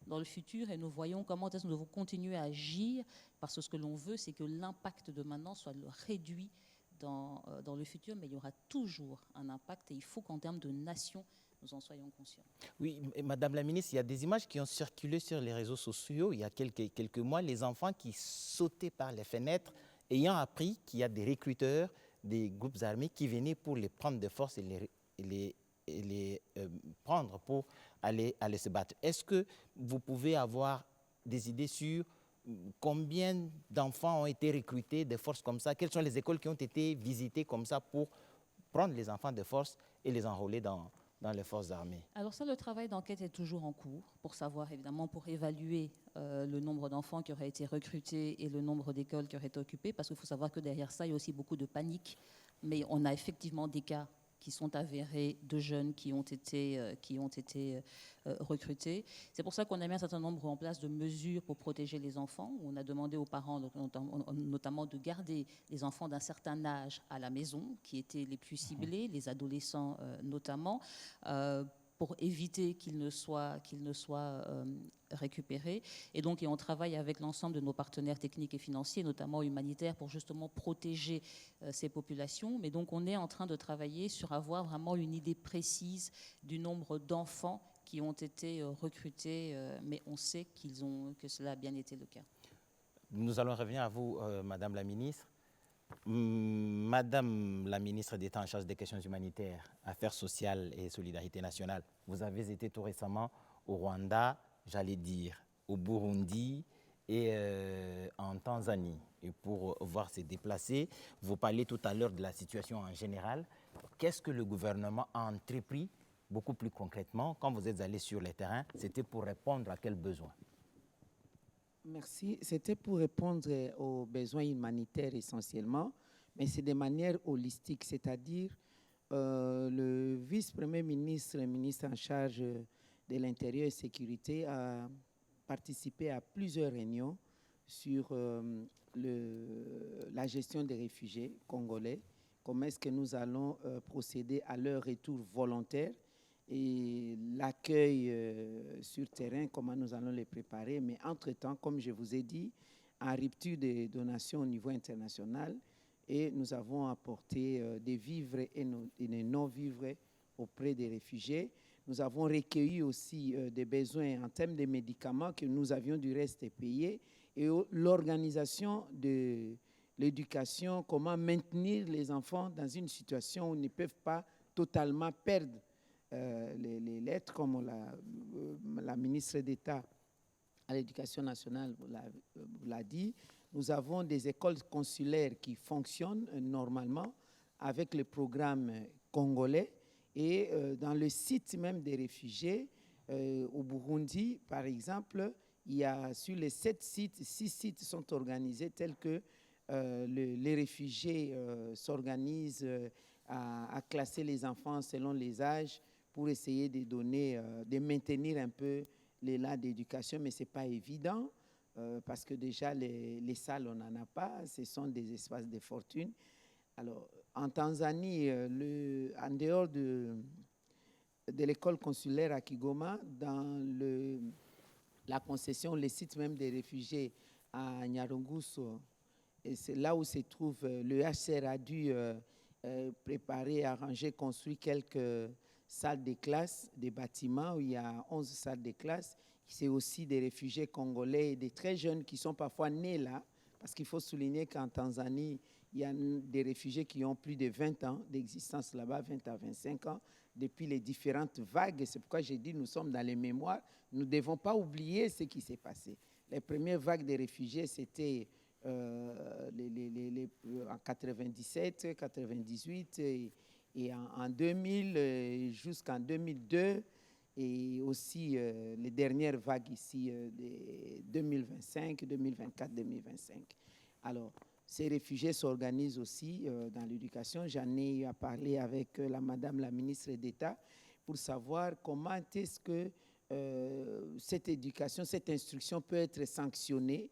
dans le futur et nous voyons comment est-ce que nous devons continuer à agir, parce que ce que l'on veut, c'est que l'impact de maintenant soit réduit dans le futur, mais il y aura toujours un impact, et il faut qu'en termes de nation, nous en soyons conscients. Oui, Madame la ministre, il y a des images qui ont circulé sur les réseaux sociaux il y a quelques mois, les enfants qui sautaient par les fenêtres, ayant appris qu'il y a des recruteurs des groupes armés qui venaient pour les prendre de force et les prendre pour aller se battre. Est-ce que vous pouvez avoir des idées sur combien d'enfants ont été recrutés de force comme ça? Quelles sont les écoles qui ont été visitées comme ça pour prendre les enfants de force et les enrôler dans les forces armées? Alors ça, le travail d'enquête est toujours en cours pour savoir, évidemment, pour évaluer le nombre d'enfants qui auraient été recrutés et le nombre d'écoles qui auraient été occupées, parce qu'il faut savoir que derrière ça, il y a aussi beaucoup de panique. Mais on a effectivement des cas qui sont avérés de jeunes qui ont été recrutés. C'est pour ça qu'on a mis un certain nombre en place de mesures pour protéger les enfants. On a demandé aux parents notamment de garder les enfants d'un certain âge à la maison, qui étaient les plus ciblés, les adolescents notamment, pour éviter qu'ils ne soient récupérés. Et donc, on travaille avec l'ensemble de nos partenaires techniques et financiers, notamment humanitaires, pour justement protéger ces populations. Mais donc, on est en train de travailler sur avoir vraiment une idée précise du nombre d'enfants qui ont été recrutés, mais on sait que cela a bien été le cas. Nous allons revenir à vous, Madame la ministre. Madame la ministre d'État en charge des questions humanitaires, affaires sociales et solidarité nationale, vous avez été tout récemment au Rwanda, j'allais dire au Burundi et en Tanzanie, et pour voir ces déplacés. Vous parliez tout à l'heure de la situation en général. Qu'est-ce que le gouvernement a entrepris beaucoup plus concrètement quand vous êtes allé sur le terrain? C'était pour répondre à quels besoins? Merci. C'était pour répondre aux besoins humanitaires essentiellement, mais c'est de manière holistique, c'est-à-dire le vice-premier ministre, le ministre en charge de l'Intérieur et Sécurité, a participé à plusieurs réunions sur la gestion des réfugiés congolais, comment est-ce que nous allons procéder à leur retour volontaire et l'accueil sur terrain, comment nous allons les préparer. Mais entre-temps, comme je vous ai dit, en rupture des donations au niveau international, et nous avons apporté des vivres et des non-vivres auprès des réfugiés. Nous avons recueilli aussi des besoins en termes de médicaments que nous avions du reste payés, et l'organisation de l'éducation, comment maintenir les enfants dans une situation où ils ne peuvent pas totalement perdre les lettres, comme la ministre d'État à l'Éducation nationale vous l'a dit. Nous avons des écoles consulaires qui fonctionnent normalement avec le programme congolais, et dans le site même des réfugiés, Au Burundi, par exemple, il y a sur les 7 sites, 6 sites sont organisés tels que les réfugiés s'organisent à classer les enfants selon les âges pour essayer de donner, de maintenir un peu l'élan d'éducation, mais ce n'est pas évident parce que déjà les salles, on n'en a pas, ce sont des espaces de fortune. Alors, en Tanzanie, en dehors de l'école consulaire à Kigoma, dans la concession, les sites même des réfugiés à Nyarugusu, et c'est là où se trouve le HCR a dû préparer, arranger, construire quelques salles de classe, des bâtiments où il y a 11 salles de classe. C'est aussi des réfugiés congolais, des très jeunes qui sont parfois nés là, parce qu'il faut souligner qu'en Tanzanie, il y a des réfugiés qui ont plus de 20 ans d'existence là-bas, 20 à 25 ans, depuis les différentes vagues. C'est pourquoi j'ai dit nous sommes dans les mémoires. Nous ne devons pas oublier ce qui s'est passé. Les premières vagues de réfugiés, c'était en 97, 98 et en 2000 jusqu'en 2002 et aussi les dernières vagues ici de 2025, 2024, 2025. Alors, ces réfugiés s'organisent aussi dans l'éducation. J'en ai parlé avec madame la ministre d'État pour savoir comment est-ce que cette éducation, cette instruction peut être sanctionnée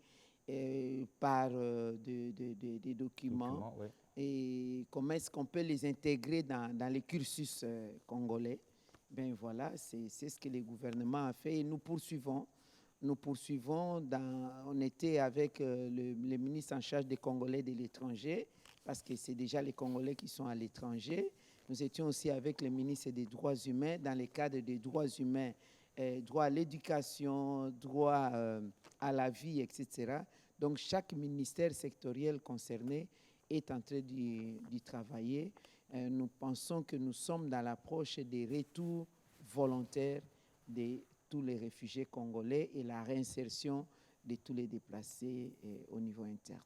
par des documents ouais. et comment est-ce qu'on peut les intégrer dans les cursus congolais. Ben voilà, c'est ce que le gouvernement a fait et nous poursuivons. Nous poursuivons, on était avec le ministre en charge des Congolais de l'étranger, parce que c'est déjà les Congolais qui sont à l'étranger. Nous étions aussi avec le ministre des Droits humains, dans le cadre des droits humains, droit à l'éducation, droit à la vie, etc. Donc chaque ministère sectoriel concerné est en train d'y travailler. Nous pensons que nous sommes dans l'approche des retours volontaires de tous les réfugiés congolais et la réinsertion de tous les déplacés au niveau interne.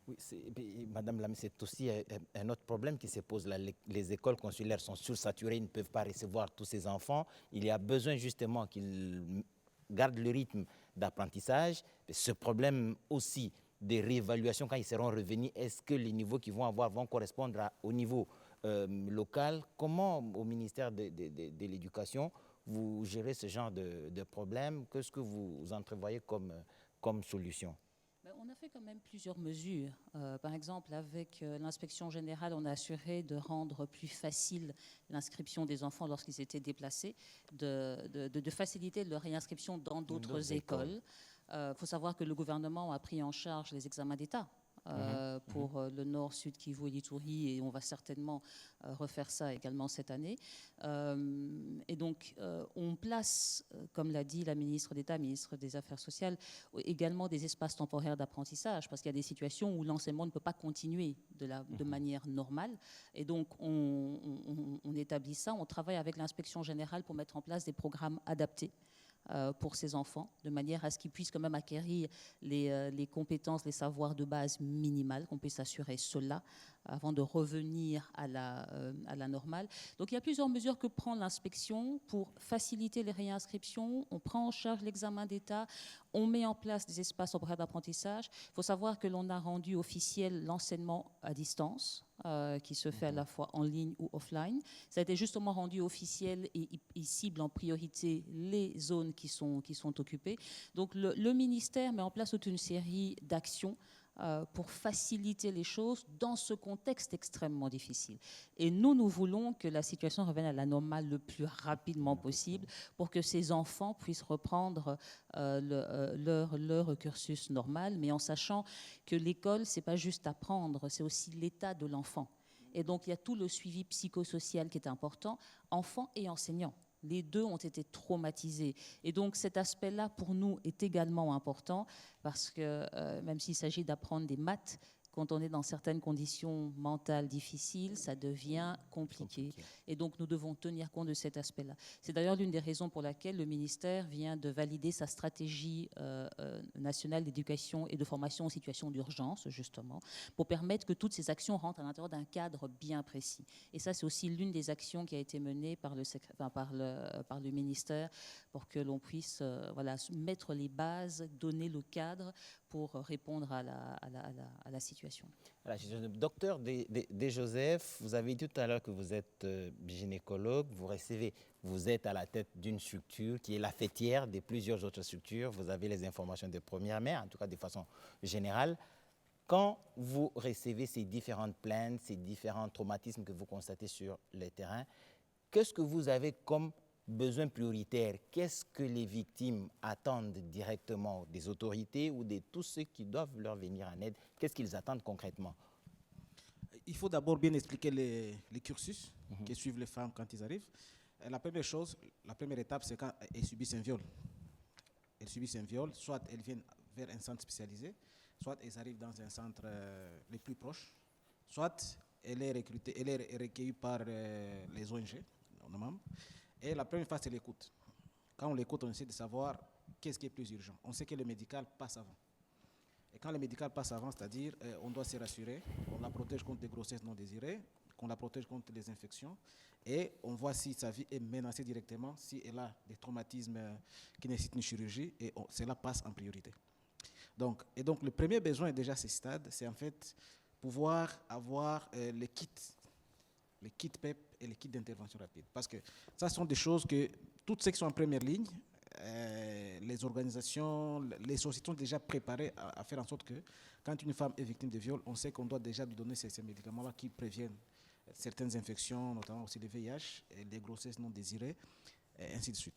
Oui, Madame Lamy, c'est aussi un autre problème qui se pose là. Les écoles consulaires sont sursaturées, ils ne peuvent pas recevoir tous ces enfants. Il y a besoin justement qu'ils gardent le rythme d'apprentissage. Ce problème aussi des réévaluations quand ils seront revenus, est-ce que les niveaux qu'ils vont avoir vont correspondre au niveau local? Comment au ministère de l'Éducation vous gérez ce genre de problème? Qu'est-ce que vous entrevoyez comme solution? On a fait quand même plusieurs mesures. Par exemple, avec l'inspection générale, on a assuré de rendre plus facile l'inscription des enfants lorsqu'ils étaient déplacés, de faciliter leur réinscription dans d'autres écoles. Il faut savoir que le gouvernement a pris en charge les examens d'État pour le Nord, Sud, Kivu et l'Ituri, et on va certainement refaire ça également cette année. Et donc, on place, comme l'a dit la ministre d'État, ministre des Affaires sociales, également des espaces temporaires d'apprentissage, parce qu'il y a des situations où l'enseignement ne peut pas continuer de manière normale. Et donc, on établit ça, on travaille avec l'inspection générale pour mettre en place des programmes adaptés pour ces enfants, de manière à ce qu'ils puissent quand même acquérir les compétences, les savoirs de base minimales, qu'on puisse assurer cela avant de revenir à la normale. Donc il y a plusieurs mesures que prend l'inspection pour faciliter les réinscriptions. On prend en charge l'examen d'État, on met en place des espaces temporaires d'apprentissage. Il faut savoir que l'on a rendu officiel l'enseignement à distance, qui se fait à la fois en ligne ou offline. Ça a été justement rendu officiel et il cible en priorité les zones qui sont occupées. Donc le ministère met en place toute une série d'actions pour faciliter les choses dans ce contexte extrêmement difficile. Et nous voulons que la situation revienne à la normale le plus rapidement possible pour que ces enfants puissent reprendre leur cursus normal, mais en sachant que l'école, c'est pas juste apprendre, c'est aussi l'état de l'enfant. Et donc, il y a tout le suivi psychosocial qui est important, enfants et enseignants. Les deux ont été traumatisés. Et donc cet aspect-là, pour nous, est également important parce que même s'il s'agit d'apprendre des maths, quand on est dans certaines conditions mentales difficiles, ça devient compliqué. Et donc, nous devons tenir compte de cet aspect-là. C'est d'ailleurs l'une des raisons pour laquelle le ministère vient de valider sa stratégie nationale d'éducation et de formation en situation d'urgence, justement, pour permettre que toutes ces actions rentrent à l'intérieur d'un cadre bien précis. Et ça, c'est aussi l'une des actions qui a été menée par le ministère pour que l'on puisse mettre les bases, donner le cadre pour répondre à la situation. Docteur Desjoseph, vous avez dit tout à l'heure que vous êtes gynécologue, vous êtes à la tête d'une structure qui est la fêtière de plusieurs autres structures. Vous avez les informations de première main, en tout cas de façon générale. Quand vous recevez ces différentes plaintes, ces différents traumatismes que vous constatez sur le terrain, qu'est-ce que vous avez comme besoin prioritaire? Qu'est-ce que les victimes attendent directement des autorités ou de tous ceux qui doivent leur venir en aide? Qu'est-ce qu'ils attendent concrètement? Il faut d'abord bien expliquer les cursus que suivent les femmes quand ils arrivent. La première étape, c'est quand elles subissent un viol. Elles subissent un viol, soit elles viennent vers un centre spécialisé, soit elles arrivent dans un centre les plus proches, soit elle est recueillie par les ONG, nos membres. Et la première phase, c'est l'écoute. Quand on l'écoute, on essaie de savoir qu'est-ce qui est plus urgent. On sait que le médical passe avant. Et quand le médical passe avant, c'est-à-dire on doit se rassurer, on la protège contre des grossesses non désirées, qu'on la protège contre les infections, et on voit si sa vie est menacée directement, si elle a des traumatismes qui nécessitent une chirurgie, et cela passe en priorité. Donc le premier besoin déjà à ce stade, c'est en fait pouvoir avoir les kits PEP et les kits d'intervention rapide. Parce que ça sont des choses que toutes ceux qui sont en première ligne, les organisations, les sociétés sont déjà préparées à faire en sorte que quand une femme est victime de viol, on sait qu'on doit déjà lui donner ces médicaments-là qui préviennent certaines infections, notamment aussi le VIH, et les grossesses non désirées, et ainsi de suite.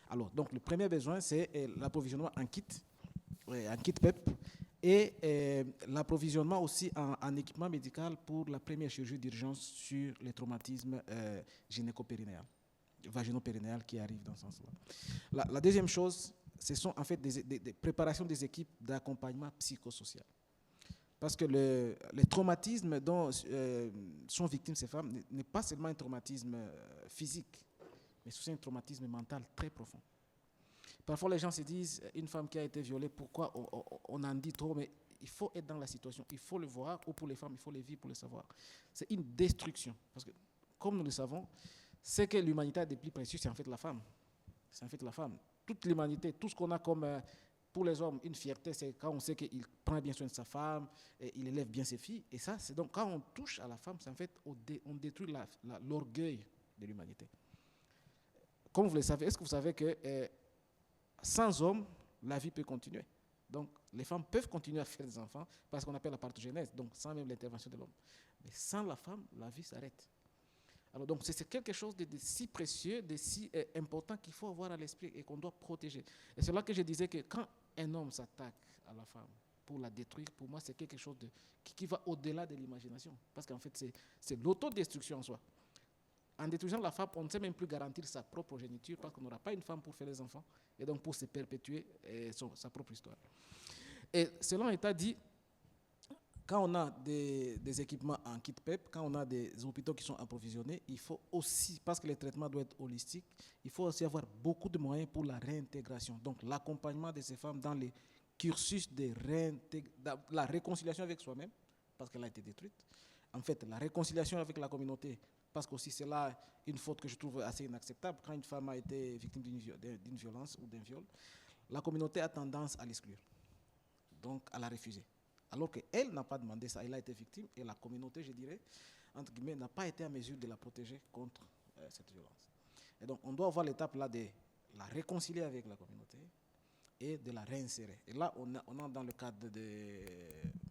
Alors, donc le premier besoin, c'est l'approvisionnement en kit PEP, et l'approvisionnement aussi en équipement médical pour la première chirurgie d'urgence sur les traumatismes gynéco-périnéales, vaginopérinéales qui arrivent dans ce sens-là. La deuxième chose, ce sont en fait des préparations des équipes d'accompagnement psychosocial. Parce que les traumatismes dont sont victimes ces femmes n'est pas seulement un traumatisme physique, mais c'est aussi un traumatisme mental très profond. Parfois, les gens se disent, une femme qui a été violée, pourquoi on en dit trop, mais il faut être dans la situation, il faut le voir, ou pour les femmes, il faut les vivre pour le savoir. C'est une destruction. Parce que, comme nous le savons, c'est que l'humanité a des plus précieux, c'est en fait la femme. C'est en fait la femme. Toute l'humanité, tout ce qu'on a comme, pour les hommes, une fierté, c'est quand on sait qu'il prend bien soin de sa femme, et il élève bien ses filles. Et ça, c'est donc quand on touche à la femme, c'est en fait, on détruit l'orgueil de l'humanité. Comme vous le savez, est-ce que vous savez que sans homme, la vie peut continuer. Donc, les femmes peuvent continuer à faire des enfants parce qu'on appelle la parthenogénèse, donc sans même l'intervention de l'homme. Mais sans la femme, la vie s'arrête. Alors, donc, c'est quelque chose de si précieux, de si important qu'il faut avoir à l'esprit et qu'on doit protéger. Et c'est là que je disais que quand un homme s'attaque à la femme pour la détruire, pour moi, c'est quelque chose qui va au-delà de l'imagination. Parce qu'en fait, c'est l'autodestruction en soi. En détruisant la femme, on ne sait même plus garantir sa propre progéniture parce qu'on n'aura pas une femme pour faire des enfants et donc pour se perpétuer sa propre histoire. Et selon l'État dit, quand on a des équipements en kit PEP, quand on a des hôpitaux qui sont approvisionnés, il faut aussi, parce que le traitement doit être holistique, il faut aussi avoir beaucoup de moyens pour la réintégration. Donc l'accompagnement de ces femmes dans les cursus de la réconciliation avec soi-même, parce qu'elle a été détruite. En fait, la réconciliation avec la communauté, parce qu'aussi c'est là une faute que je trouve assez inacceptable. Quand une femme a été victime d'une violence ou d'un viol, la communauté a tendance à l'exclure, donc à la refuser. Alors qu'elle n'a pas demandé ça, elle a été victime et la communauté, je dirais, entre guillemets, n'a pas été en mesure de la protéger contre cette violence. Et donc on doit avoir l'étape là de la réconcilier avec la communauté et de la réinsérer. Et là, on est dans le cadre de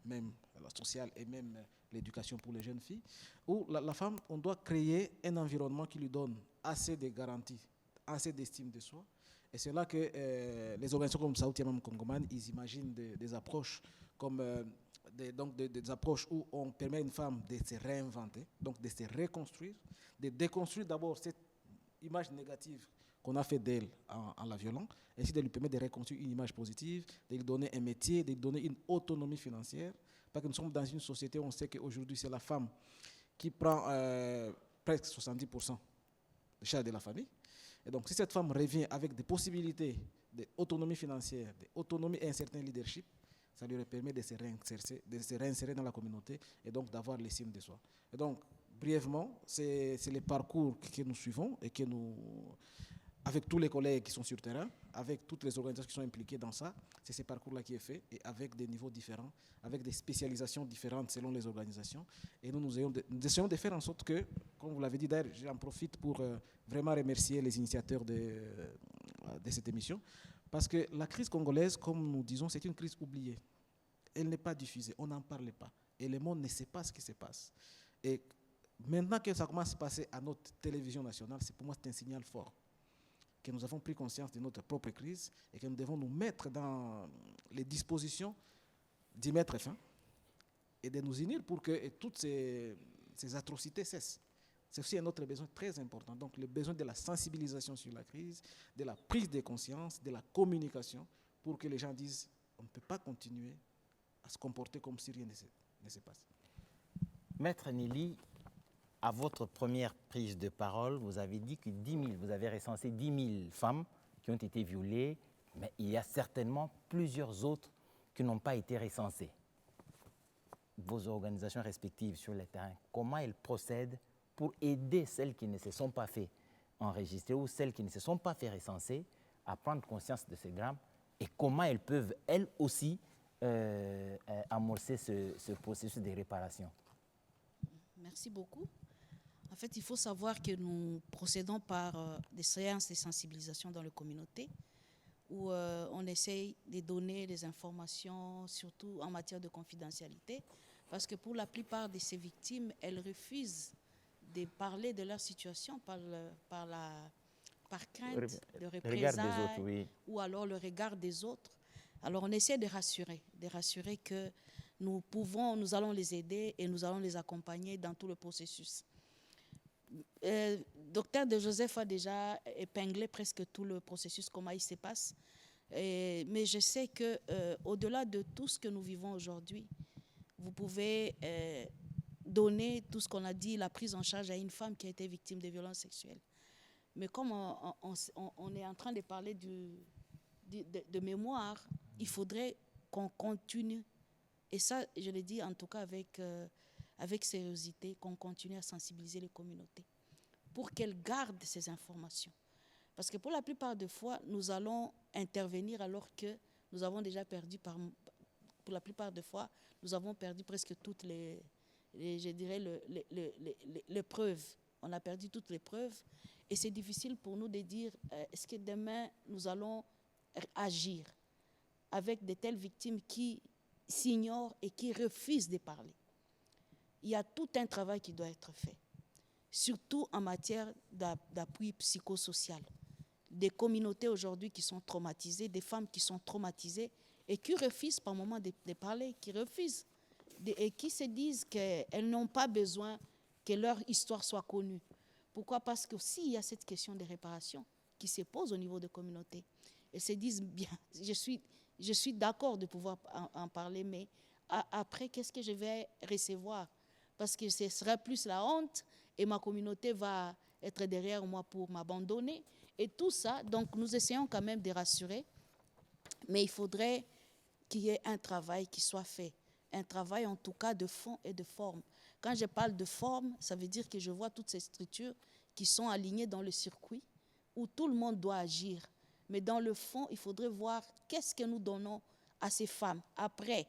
même la sociale et même l'éducation pour les jeunes filles, où la femme, on doit créer un environnement qui lui donne assez de garanties, assez d'estime de soi. Et c'est là que les organisations comme Sauti Amam Congoman, ils imaginent des approches comme des approches où on permet à une femme de se réinventer, donc de se reconstruire, de déconstruire d'abord cette image négative qu'on a fait d'elle en la violant, ainsi de lui permettre de reconstruire une image positive, de lui donner un métier, de lui donner une autonomie financière, Parce que nous sommes dans une société où on sait qu'aujourd'hui, c'est la femme qui prend presque 70% des charges de la famille. Et donc, si cette femme revient avec des possibilités d'autonomie financière, d'autonomie et un certain leadership, ça lui permet de se réinsérer dans la communauté et donc d'avoir l'estime de soi. Et donc, brièvement, c'est le parcours que nous suivons et que nous, avec tous les collègues qui sont sur le terrain, avec toutes les organisations qui sont impliquées dans ça, c'est ce parcours-là qui est fait et avec des niveaux différents, avec des spécialisations différentes selon les organisations. Et nous essayons de faire en sorte que, comme vous l'avez dit d'ailleurs, j'en profite pour vraiment remercier les initiateurs de cette émission, parce que la crise congolaise, comme nous disons, c'est une crise oubliée. Elle n'est pas diffusée, on n'en parle pas. Et le monde ne sait pas ce qui se passe. Et maintenant que ça commence à se passer à notre télévision nationale, pour moi c'est un signal fort. Que nous avons pris conscience de notre propre crise et que nous devons nous mettre dans les dispositions d'y mettre fin et de nous unir pour que toutes ces atrocités cessent. C'est aussi un autre besoin très important. Donc le besoin de la sensibilisation sur la crise, de la prise de conscience, de la communication pour que les gens disent on ne peut pas continuer à se comporter comme si rien ne se passe. Maître Nelly, à votre première prise de parole, vous avez dit que vous avez recensé 10 000 femmes qui ont été violées, mais il y a certainement plusieurs autres qui n'ont pas été recensées. Vos organisations respectives sur le terrain, comment elles procèdent pour aider celles qui ne se sont pas fait enregistrer ou celles qui ne se sont pas fait recenser à prendre conscience de ces drames et comment elles peuvent, elles aussi, amorcer ce processus de réparation? Merci beaucoup. En fait, il faut savoir que nous procédons par des séances de sensibilisation dans la communauté où on essaye de donner des informations, surtout en matière de confidentialité, parce que pour la plupart de ces victimes, elles refusent de parler de leur situation par crainte de représailles oui. Ou alors le regard des autres. Alors on essaie de rassurer que nous allons les aider et nous allons les accompagner dans tout le processus. Docteur De Joseph a déjà épinglé presque tout le processus, comment il se passe. Mais je sais qu'au-delà de tout ce que nous vivons aujourd'hui, vous pouvez donner tout ce qu'on a dit, la prise en charge à une femme qui a été victime de violences sexuelles. Mais comme on est en train de parler de mémoire, il faudrait qu'on continue. Et ça, je le dis en tout cas avec sérieuxité, qu'on continue à sensibiliser les communautés pour qu'elles gardent ces informations. Parce que pour la plupart des fois, nous allons intervenir alors que nous avons déjà perdu, pour la plupart des fois, nous avons perdu presque toutes les preuves. On a perdu toutes les preuves et c'est difficile pour nous de dire est-ce que demain nous allons agir avec de telles victimes qui s'ignorent et qui refusent de parler. Il y a tout un travail qui doit être fait, surtout en matière d'appui psychosocial. Des communautés aujourd'hui qui sont traumatisées, des femmes qui sont traumatisées et qui refusent par moments de parler, qui refusent et qui se disent qu'elles n'ont pas besoin que leur histoire soit connue. Pourquoi? Parce que s'il y a cette question de réparation qui se pose au niveau des communautés, elles se disent bien, je suis d'accord de pouvoir en parler, mais après, qu'est-ce que je vais recevoir? Parce que ce sera plus la honte et ma communauté va être derrière moi pour m'abandonner. Et tout ça, donc nous essayons quand même de rassurer, mais il faudrait qu'il y ait un travail qui soit fait, un travail en tout cas de fond et de forme. Quand je parle de forme, ça veut dire que je vois toutes ces structures qui sont alignées dans le circuit où tout le monde doit agir. Mais dans le fond, il faudrait voir qu'est-ce que nous donnons à ces femmes après.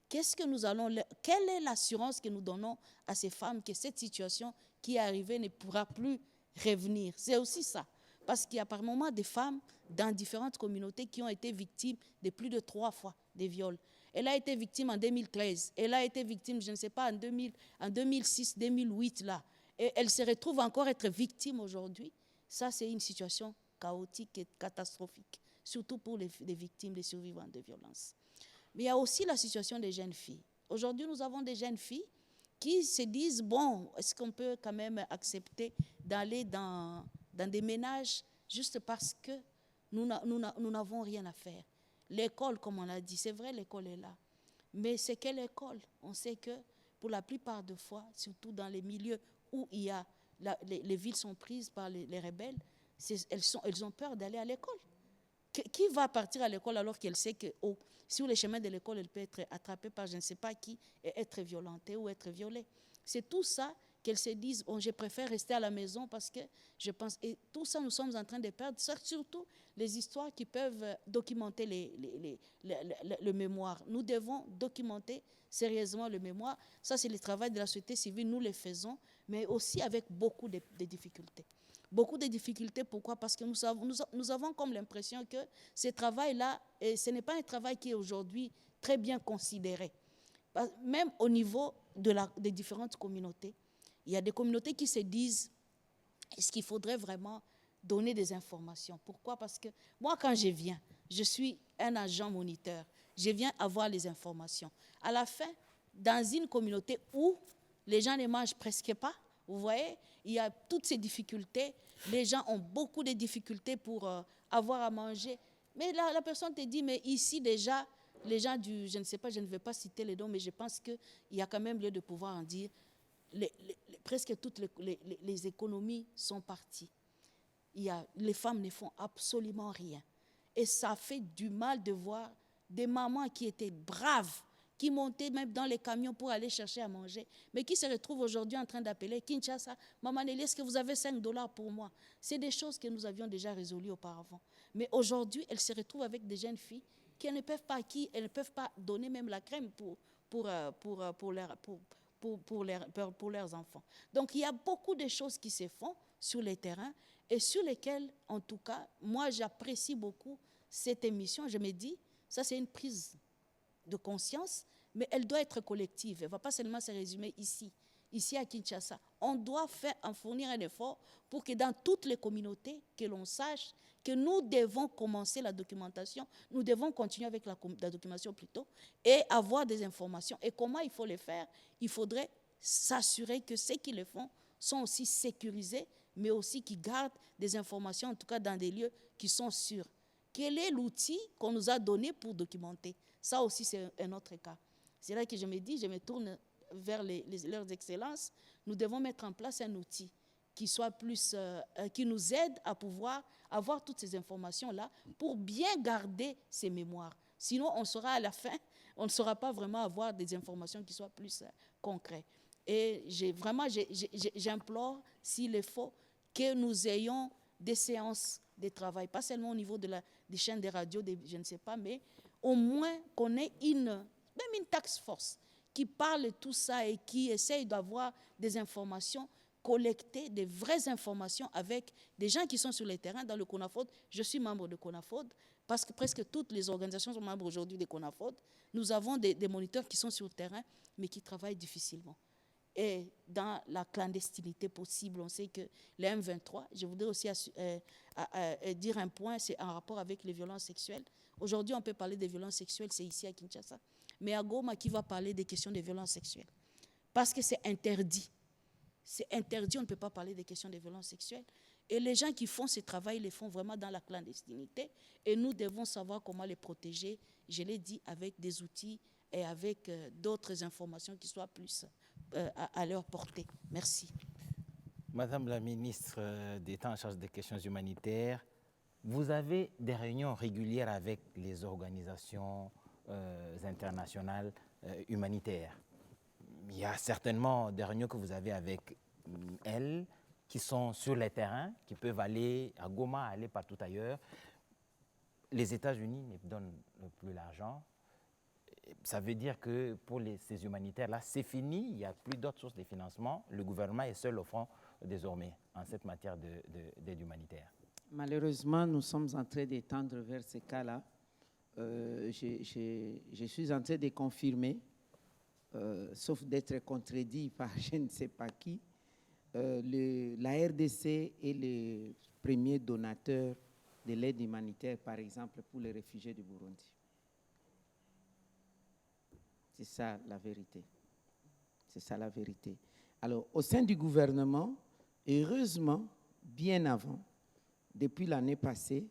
Quelle est l'assurance que nous donnons à ces femmes que cette situation qui est arrivée ne pourra plus revenir? C'est aussi ça. Parce qu'il y a par moments des femmes dans différentes communautés qui ont été victimes de plus de 3 fois des viols. Elle a été victime en 2013. Elle a été victime, je ne sais pas, en 2006, 2008, là. Et elle se retrouve encore être victime aujourd'hui. Ça, c'est une situation chaotique et catastrophique, surtout pour les victimes, les survivants de violences. Mais il y a aussi la situation des jeunes filles. Aujourd'hui, nous avons des jeunes filles qui se disent, bon, est-ce qu'on peut quand même accepter d'aller dans des ménages juste parce que nous n'avons rien à faire. L'école, comme on l'a dit, c'est vrai, l'école est là. Mais c'est quelle école? On sait que pour la plupart des fois, surtout dans les milieux où il y a les villes sont prises par les rebelles, elles ont peur d'aller à l'école. Qui va partir à l'école alors qu'elle sait que sur les chemins de l'école, elle peut être attrapée par je ne sais pas qui et être violentée ou être violée? C'est tout ça qu'elles se disent, bon, je préfère rester à la maison parce que je pense... Et tout ça, nous sommes en train de perdre, surtout les histoires qui peuvent documenter le mémoire. Nous devons documenter sérieusement le mémoire. Ça, c'est le travail de la société civile, nous le faisons, mais aussi avec beaucoup de difficultés. Beaucoup de difficultés, pourquoi? Parce que nous avons comme l'impression que ce travail-là, ce n'est pas un travail qui est aujourd'hui très bien considéré. Même au niveau des différentes communautés, il y a des communautés qui se disent, est-ce qu'il faudrait vraiment donner des informations? Pourquoi? Parce que moi, quand je viens, je suis un agent moniteur, je viens avoir les informations. À la fin, dans une communauté où les gens ne mangent presque pas, vous voyez, il y a toutes ces difficultés. Les gens ont beaucoup de difficultés pour avoir à manger. Mais là, la personne te dit, mais ici déjà, les gens je ne sais pas, je ne vais pas citer les noms, mais je pense qu'il y a quand même lieu de pouvoir en dire, presque toutes les économies sont parties. Les femmes ne font absolument rien. Et ça fait du mal de voir des mamans qui étaient braves, qui montaient même dans les camions pour aller chercher à manger, mais qui se retrouvent aujourd'hui en train d'appeler Kinshasa, Maman Nelly, est-ce que vous avez $5 pour moi? C'est des choses que nous avions déjà résolues auparavant. Mais aujourd'hui, elles se retrouvent avec des jeunes filles elles ne peuvent pas donner même la crème pour leurs enfants. Donc, il y a beaucoup de choses qui se font sur les terrains et sur lesquelles, en tout cas, moi, j'apprécie beaucoup cette émission. Je me dis, ça, c'est une prise de conscience, mais elle doit être collective. Elle ne va pas seulement se résumer ici à Kinshasa. On doit fournir un effort pour que dans toutes les communautés, que l'on sache que nous devons commencer la documentation, nous devons continuer avec la documentation plutôt, et avoir des informations. Et comment il faut les faire? Il faudrait s'assurer que ceux qui le font sont aussi sécurisés, mais aussi qui gardent des informations, en tout cas dans des lieux qui sont sûrs. Quel est l'outil qu'on nous a donné pour documenter? Ça aussi, c'est un autre cas. C'est là que je me dis, je me tourne vers leurs excellences, nous devons mettre en place un outil qui soit qui nous aide à pouvoir avoir toutes ces informations-là pour bien garder ces mémoires. Sinon, on sera à la fin, on ne saura pas vraiment avoir des informations qui soient plus concrètes. Et j'implore, s'il faut, que nous ayons des séances de travail, pas seulement au niveau des chaînes de radio, je ne sais pas, mais au moins qu'on ait même une task force qui parle de tout ça et qui essaye d'avoir des informations collectées, des vraies informations avec des gens qui sont sur le terrain dans le CONAFOD. Je suis membre de CONAFOD parce que presque toutes les organisations sont membres aujourd'hui de CONAFOD. Nous avons des moniteurs qui sont sur le terrain mais qui travaillent difficilement. Et dans la clandestinité possible, on sait que les M23, je voudrais aussi dire un point, c'est en rapport avec les violences sexuelles. Aujourd'hui, on peut parler des violences sexuelles, c'est ici à Kinshasa. Mais à Goma, qui va parler des questions de violences sexuelles? Parce que c'est interdit. C'est interdit, on ne peut pas parler des questions de violences sexuelles. Et les gens qui font ce travail, ils le font vraiment dans la clandestinité. Et nous devons savoir comment les protéger, je l'ai dit, avec des outils et avec d'autres informations qui soient plus à leur portée. Merci. Madame la ministre d'État en charge des questions humanitaires, vous avez des réunions régulières avec les organisations internationales humanitaires. Il y a certainement des réunions que vous avez avec elles qui sont sur les terrains, qui peuvent aller à Goma, aller partout ailleurs. Les États-Unis ne donnent plus l'argent. Ça veut dire que pour ces humanitaires-là, c'est fini, il n'y a plus d'autres sources de financement. Le gouvernement est seul au front désormais en cette matière d'aide humanitaire. Malheureusement, nous sommes en train d'étendre vers ce cas-là. Je suis en train de confirmer, sauf d'être contredit par je ne sais pas qui, la RDC est le premier donateur de l'aide humanitaire, par exemple, pour les réfugiés du Burundi. C'est ça la vérité. C'est ça la vérité. Alors, au sein du gouvernement, heureusement, bien avant, depuis l'année passée,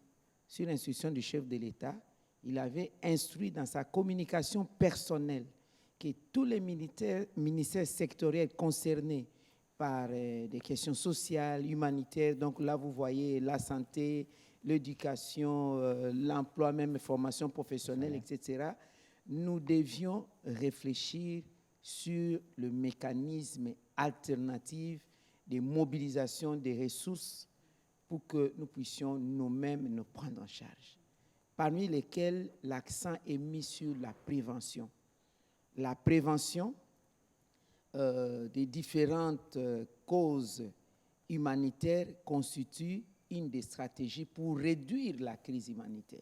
sur l'instruction du chef de l'État, il avait instruit dans sa communication personnelle que tous les ministères sectoriels concernés par des questions sociales, humanitaires, donc là vous voyez la santé, l'éducation, l'emploi, même formation professionnelle, etc., nous devions réfléchir sur le mécanisme alternatif de mobilisation des ressources pour que nous puissions nous-mêmes nous prendre en charge, parmi lesquels l'accent est mis sur la prévention. La prévention des différentes causes humanitaires constitue une des stratégies pour réduire la crise humanitaire.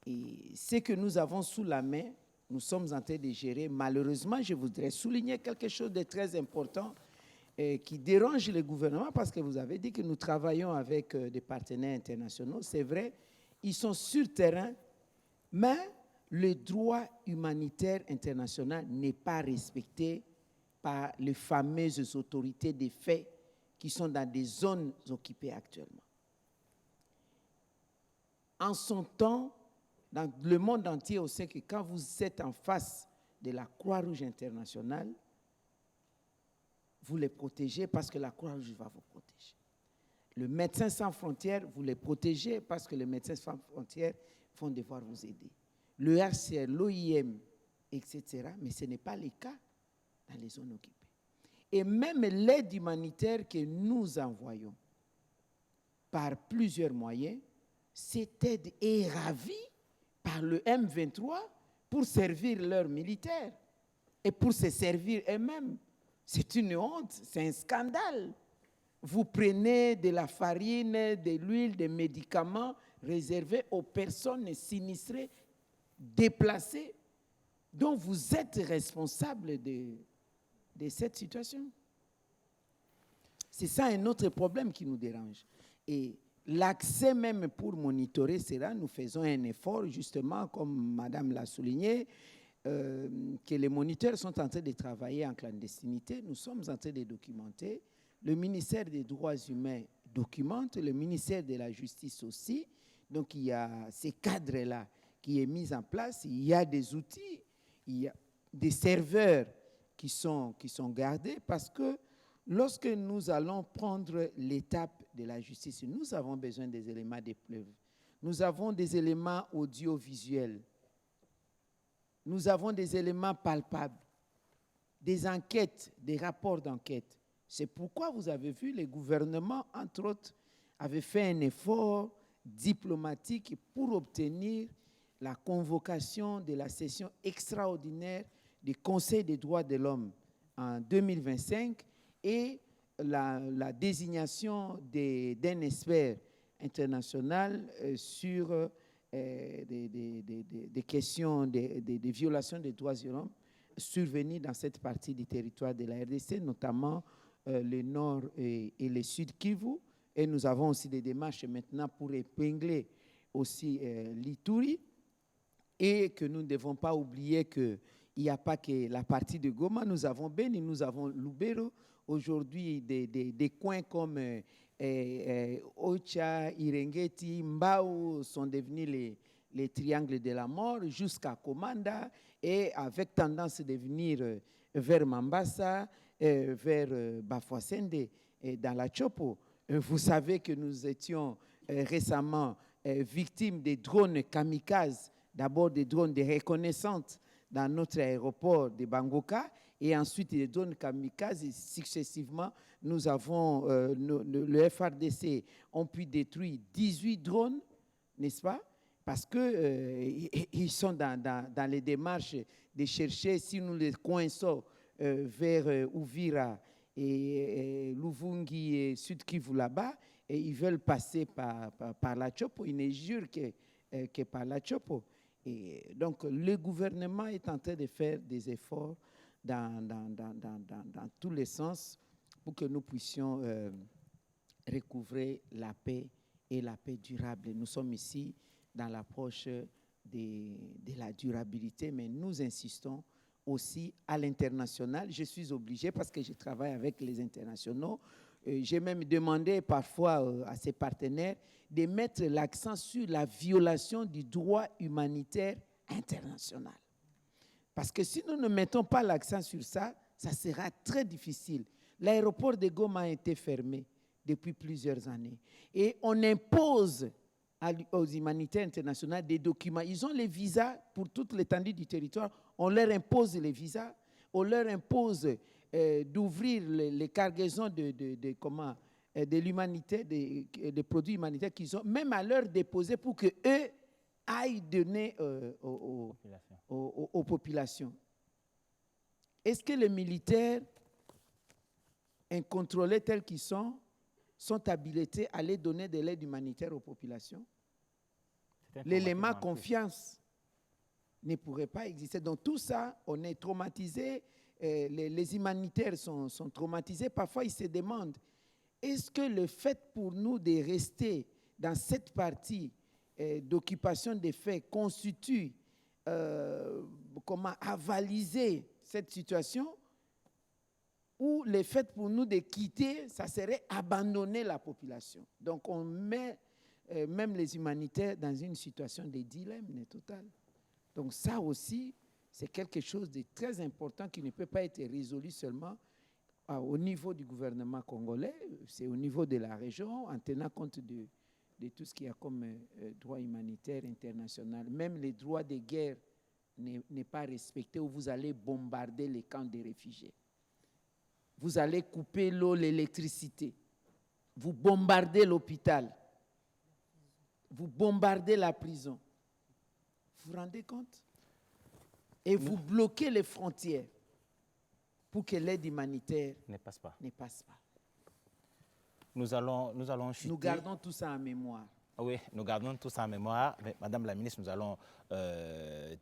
Et ce que nous avons sous la main, nous sommes en train de gérer. Malheureusement, je voudrais souligner quelque chose de très important qui dérange le gouvernement, parce que vous avez dit que nous travaillons avec des partenaires internationaux. C'est vrai, ils sont sur terrain, mais le droit humanitaire international n'est pas respecté par les fameuses autorités des faits qui sont dans des zones occupées actuellement. En son temps, dans le monde entier, on sait que quand vous êtes en face de la Croix-Rouge internationale, vous les protégez parce que la Croix-Rouge va vous protéger. Le Médecins sans frontières, vous les protégez parce que les Médecins sans frontières vont devoir vous aider. Le HCR, l'OIM, etc. Mais ce n'est pas le cas dans les zones occupées. Et même l'aide humanitaire que nous envoyons par plusieurs moyens, cette aide est ravie par le M23 pour servir leurs militaires et pour se servir eux-mêmes. C'est une honte, c'est un scandale. Vous prenez de la farine, de l'huile, des médicaments réservés aux personnes sinistrées, déplacées, dont vous êtes responsable de cette situation. C'est ça un autre problème qui nous dérange. Et l'accès même pour monitorer cela, nous faisons un effort, justement, comme Madame l'a souligné, que les moniteurs sont en train de travailler en clandestinité. Nous sommes en train de documenter. Le ministère des Droits humains documente, le ministère de la Justice aussi. Donc, il y a ces cadres-là qui est mis en place. Il y a des outils, il y a des serveurs qui sont gardés, parce que lorsque nous allons prendre l'étape de la justice, nous avons besoin des éléments de preuve. Nous avons des éléments audiovisuels. Nous avons des éléments palpables, des enquêtes, des rapports d'enquête. C'est pourquoi vous avez vu, le gouvernement, entre autres, avait fait un effort diplomatique pour obtenir la convocation de la session extraordinaire du Conseil des droits de l'homme en 2025 et la désignation d'un expert international sur des questions de violations des droits de l'homme survenues dans cette partie du territoire de la RDC, notamment le nord et le sud Kivu. Et nous avons aussi des démarches maintenant pour épingler aussi l'Ituri, et que nous ne devons pas oublier qu'il n'y a pas que la partie de Goma. Nous avons Beni, nous avons Lubero. Aujourd'hui, des coins comme Ocha, Irengeti, Mbao sont devenus les triangles de la mort, jusqu'à Komanda, et avec tendance de venir vers Mambasa, vers Bafouassende, dans la Chopo. Vous savez que nous étions récemment victimes des drones kamikazes, d'abord des drones de reconnaissance dans notre aéroport de Bangoka, et ensuite des drones kamikazes. Successivement, nous avons, le FRDC ont pu détruire 18 drones, n'est-ce pas? Parce qu'ils sont dans les démarches de chercher, si nous les coinçons vers Uvira et Luvungi et Sud Kivu là-bas, et ils veulent passer par la Chopo. Ils ne jurent que par la Chopo. Et donc, le gouvernement est en train de faire des efforts dans tous les sens pour que nous puissions recouvrer la paix et la paix durable. Nous sommes ici dans l'approche de la durabilité, mais nous insistons aussi à l'international. Je suis obligé, parce que je travaille avec les internationaux, J'ai même demandé parfois à ses partenaires de mettre l'accent sur la violation du droit humanitaire international. Parce que si nous ne mettons pas l'accent sur ça, ça sera très difficile. L'aéroport de Goma a été fermé depuis plusieurs années. Et on impose aux humanitaires internationaux des documents. Ils ont les visas pour toute l'étendue du territoire. On leur impose les visas. On leur impose d'ouvrir les cargaisons de l'humanité, des produits humanitaires qu'ils ont, même à leur déposer pour qu'eux aillent donner aux populations. Est-ce que les militaires incontrôlés tels qu'ils sont habilités à aller donner de l'aide humanitaire aux populations? L'élément confiance ne pourrait pas exister. Donc tout ça, on est traumatisé, les humanitaires sont traumatisés. Parfois, ils se demandent, est-ce que le fait pour nous de rester dans cette partie d'occupation des faits constitue avaliser cette situation, ou le fait pour nous de quitter, ça serait abandonner la population. Donc on met même les humanitaires dans une situation de dilemme total. Donc ça aussi, c'est quelque chose de très important qui ne peut pas être résolu seulement au niveau du gouvernement congolais, c'est au niveau de la région, en tenant compte de tout ce qu'il y a comme droit humanitaire international. Même les droits de guerre n'est pas respecté, où vous allez bombarder les camps de réfugiés. Vous allez couper l'eau, l'électricité. Vous bombardez l'hôpital. Vous bombardez la prison. Vous vous rendez compte? Et vous bloquez les frontières pour que l'aide humanitaire ne passe pas. Nous chuter. Nous gardons tout ça en mémoire. Oui, nous gardons tout ça en mémoire. Mais, Madame la ministre, nous allons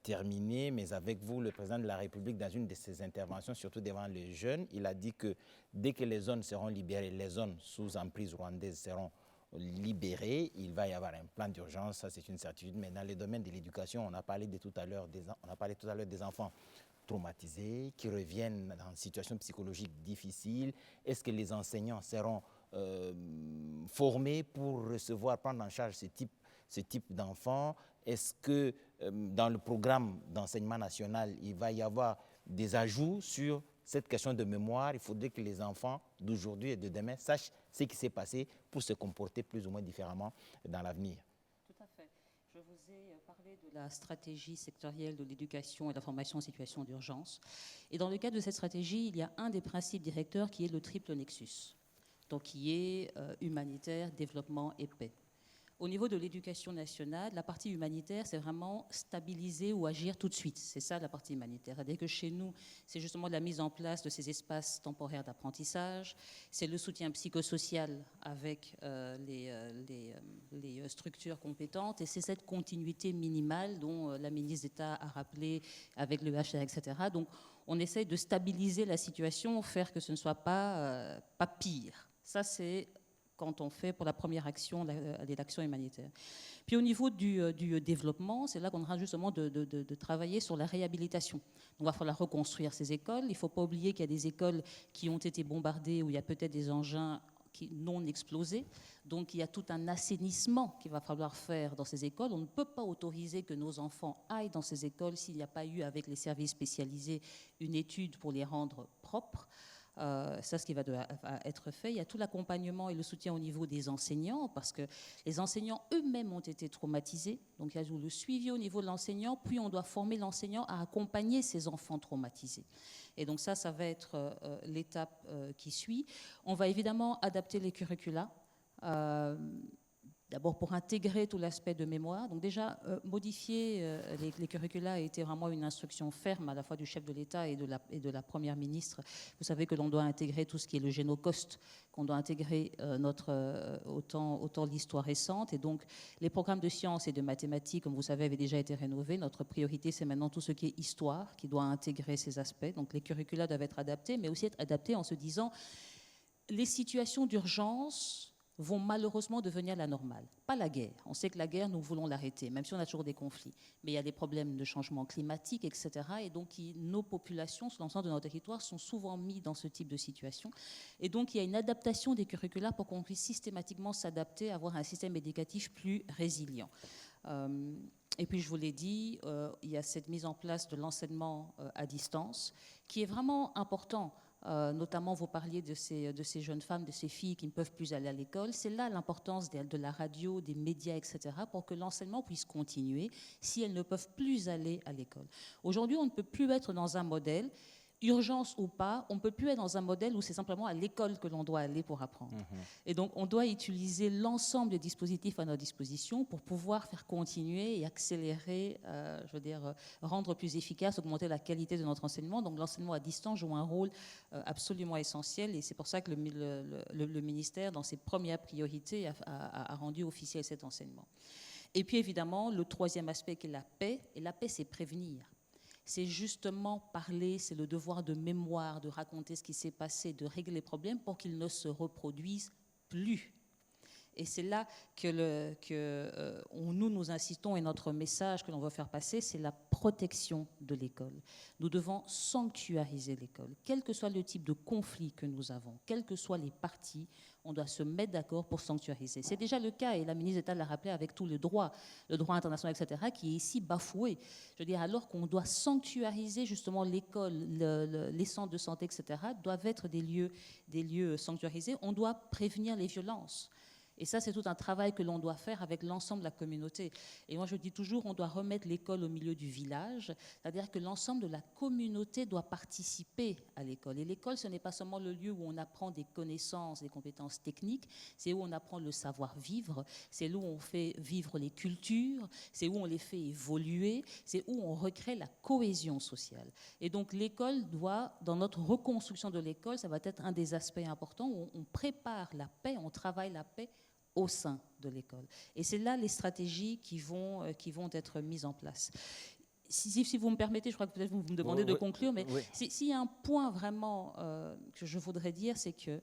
terminer, mais avec vous, le président de la République, dans une de ses interventions, surtout devant les jeunes, il a dit que dès que les zones seront libérées, les zones sous emprise rwandaise seront libérées, il va y avoir un plan d'urgence, ça c'est une certitude. Mais dans le domaine de l'éducation, on a parlé tout à l'heure des enfants traumatisés, qui reviennent dans une situation psychologique difficile. Est-ce que les enseignants seront formés pour prendre en charge ce type d'enfants? Est-ce que dans le programme d'enseignement national, il va y avoir des ajouts sur cette question de mémoire? Il faudrait que les enfants d'aujourd'hui et de demain sachent ce qui s'est passé pour se comporter plus ou moins différemment dans l'avenir. Tout à fait. Je vous ai parlé de la stratégie sectorielle de l'éducation et de la formation en situation d'urgence. Et dans le cadre de cette stratégie, il y a un des principes directeurs qui est le triple nexus, donc qui est humanitaire, développement et paix. Au niveau de l'éducation nationale, la partie humanitaire, c'est vraiment stabiliser ou agir tout de suite. C'est ça la partie humanitaire. C'est-à-dire que chez nous, c'est justement la mise en place de ces espaces temporaires d'apprentissage, c'est le soutien psychosocial avec les structures compétentes, et c'est cette continuité minimale dont la ministre d'État a rappelé avec le HR, etc. Donc, on essaye de stabiliser la situation, faire que ce ne soit pas pire. Ça, c'est quand on fait pour la première action, l'action humanitaire. Puis au niveau du développement, c'est là qu'on aura justement de travailler sur la réhabilitation. Donc, il va falloir reconstruire ces écoles. Il ne faut pas oublier qu'il y a des écoles qui ont été bombardées, où il y a peut-être des engins non explosés. Donc, il y a tout un assainissement qu'il va falloir faire dans ces écoles. On ne peut pas autoriser que nos enfants aillent dans ces écoles s'il n'y a pas eu, avec les services spécialisés, une étude pour les rendre propres. Ça, ce qui va être fait. Il y a tout l'accompagnement et le soutien au niveau des enseignants, parce que les enseignants eux-mêmes ont été traumatisés. Donc, il y a le suivi au niveau de l'enseignant, puis on doit former l'enseignant à accompagner ces enfants traumatisés. Et donc ça va être l'étape qui suit. On va évidemment adapter les curricula. D'abord pour intégrer tout l'aspect de mémoire. Donc déjà, modifier les curricula a été vraiment une instruction ferme à la fois du chef de l'État et de la Première ministre. Vous savez que l'on doit intégrer tout ce qui est le génocoste, qu'on doit intégrer autant l'histoire récente. Et donc, les programmes de sciences et de mathématiques, comme vous savez, avaient déjà été rénovés. Notre priorité, c'est maintenant tout ce qui est histoire, qui doit intégrer ces aspects. Donc, les curricula doivent être adaptés, mais aussi être adaptés en se disant, les situations d'urgence vont malheureusement devenir la normale. Pas la guerre. On sait que la guerre, nous voulons l'arrêter, même si on a toujours des conflits. Mais il y a des problèmes de changement climatique, etc. Et donc, nos populations, sur l'ensemble de notre territoire, sont souvent mises dans ce type de situation. Et donc, il y a une adaptation des curricula pour qu'on puisse systématiquement s'adapter, avoir un système éducatif plus résilient. Et puis, je vous l'ai dit, il y a cette mise en place de l'enseignement à distance qui est vraiment important. Notamment, vous parliez de ces jeunes femmes, de ces filles qui ne peuvent plus aller à l'école. C'est là l'importance de la radio, des médias, etc., pour que l'enseignement puisse continuer si elles ne peuvent plus aller à l'école. Aujourd'hui, on ne peut plus être dans un modèle, urgence ou pas, on ne peut plus être dans un modèle où c'est simplement à l'école que l'on doit aller pour apprendre. Et donc, on doit utiliser l'ensemble des dispositifs à notre disposition pour pouvoir faire continuer et accélérer, rendre plus efficace, augmenter la qualité de notre enseignement. Donc, l'enseignement à distance joue un rôle absolument essentiel et c'est pour ça que le ministère, dans ses premières priorités, a rendu officiel cet enseignement. Et puis, évidemment, le troisième aspect qui est la paix, et la paix, c'est prévenir. C'est justement parler, c'est le devoir de mémoire, de raconter ce qui s'est passé, de régler les problèmes pour qu'ils ne se reproduisent plus. Et c'est là que nous insistons et notre message que l'on veut faire passer, c'est la protection de l'école. Nous devons sanctuariser l'école. Quel que soit le type de conflit que nous avons, quels que soient les partis, on doit se mettre d'accord pour sanctuariser. C'est déjà le cas, et la ministre d'État l'a rappelé avec tout le droit international, etc., qui est ici bafoué. Je veux dire, alors qu'on doit sanctuariser justement l'école, les centres de santé, etc., doivent être des lieux sanctuarisés. On doit prévenir les violences. Et ça, c'est tout un travail que l'on doit faire avec l'ensemble de la communauté. Et moi, je dis toujours, on doit remettre l'école au milieu du village, c'est-à-dire que l'ensemble de la communauté doit participer à l'école. Et l'école, ce n'est pas seulement le lieu où on apprend des connaissances, des compétences techniques, c'est où on apprend le savoir-vivre, c'est là où on fait vivre les cultures, c'est où on les fait évoluer, c'est où on recrée la cohésion sociale. Et donc, l'école doit, dans notre reconstruction de l'école, ça va être un des aspects importants où on prépare la paix, on travaille la paix au sein de l'école. Et c'est là les stratégies qui vont être mises en place. Si vous me permettez, je crois que peut-être vous me demandez de conclure, mais s'il y a un point vraiment que je voudrais dire, c'est que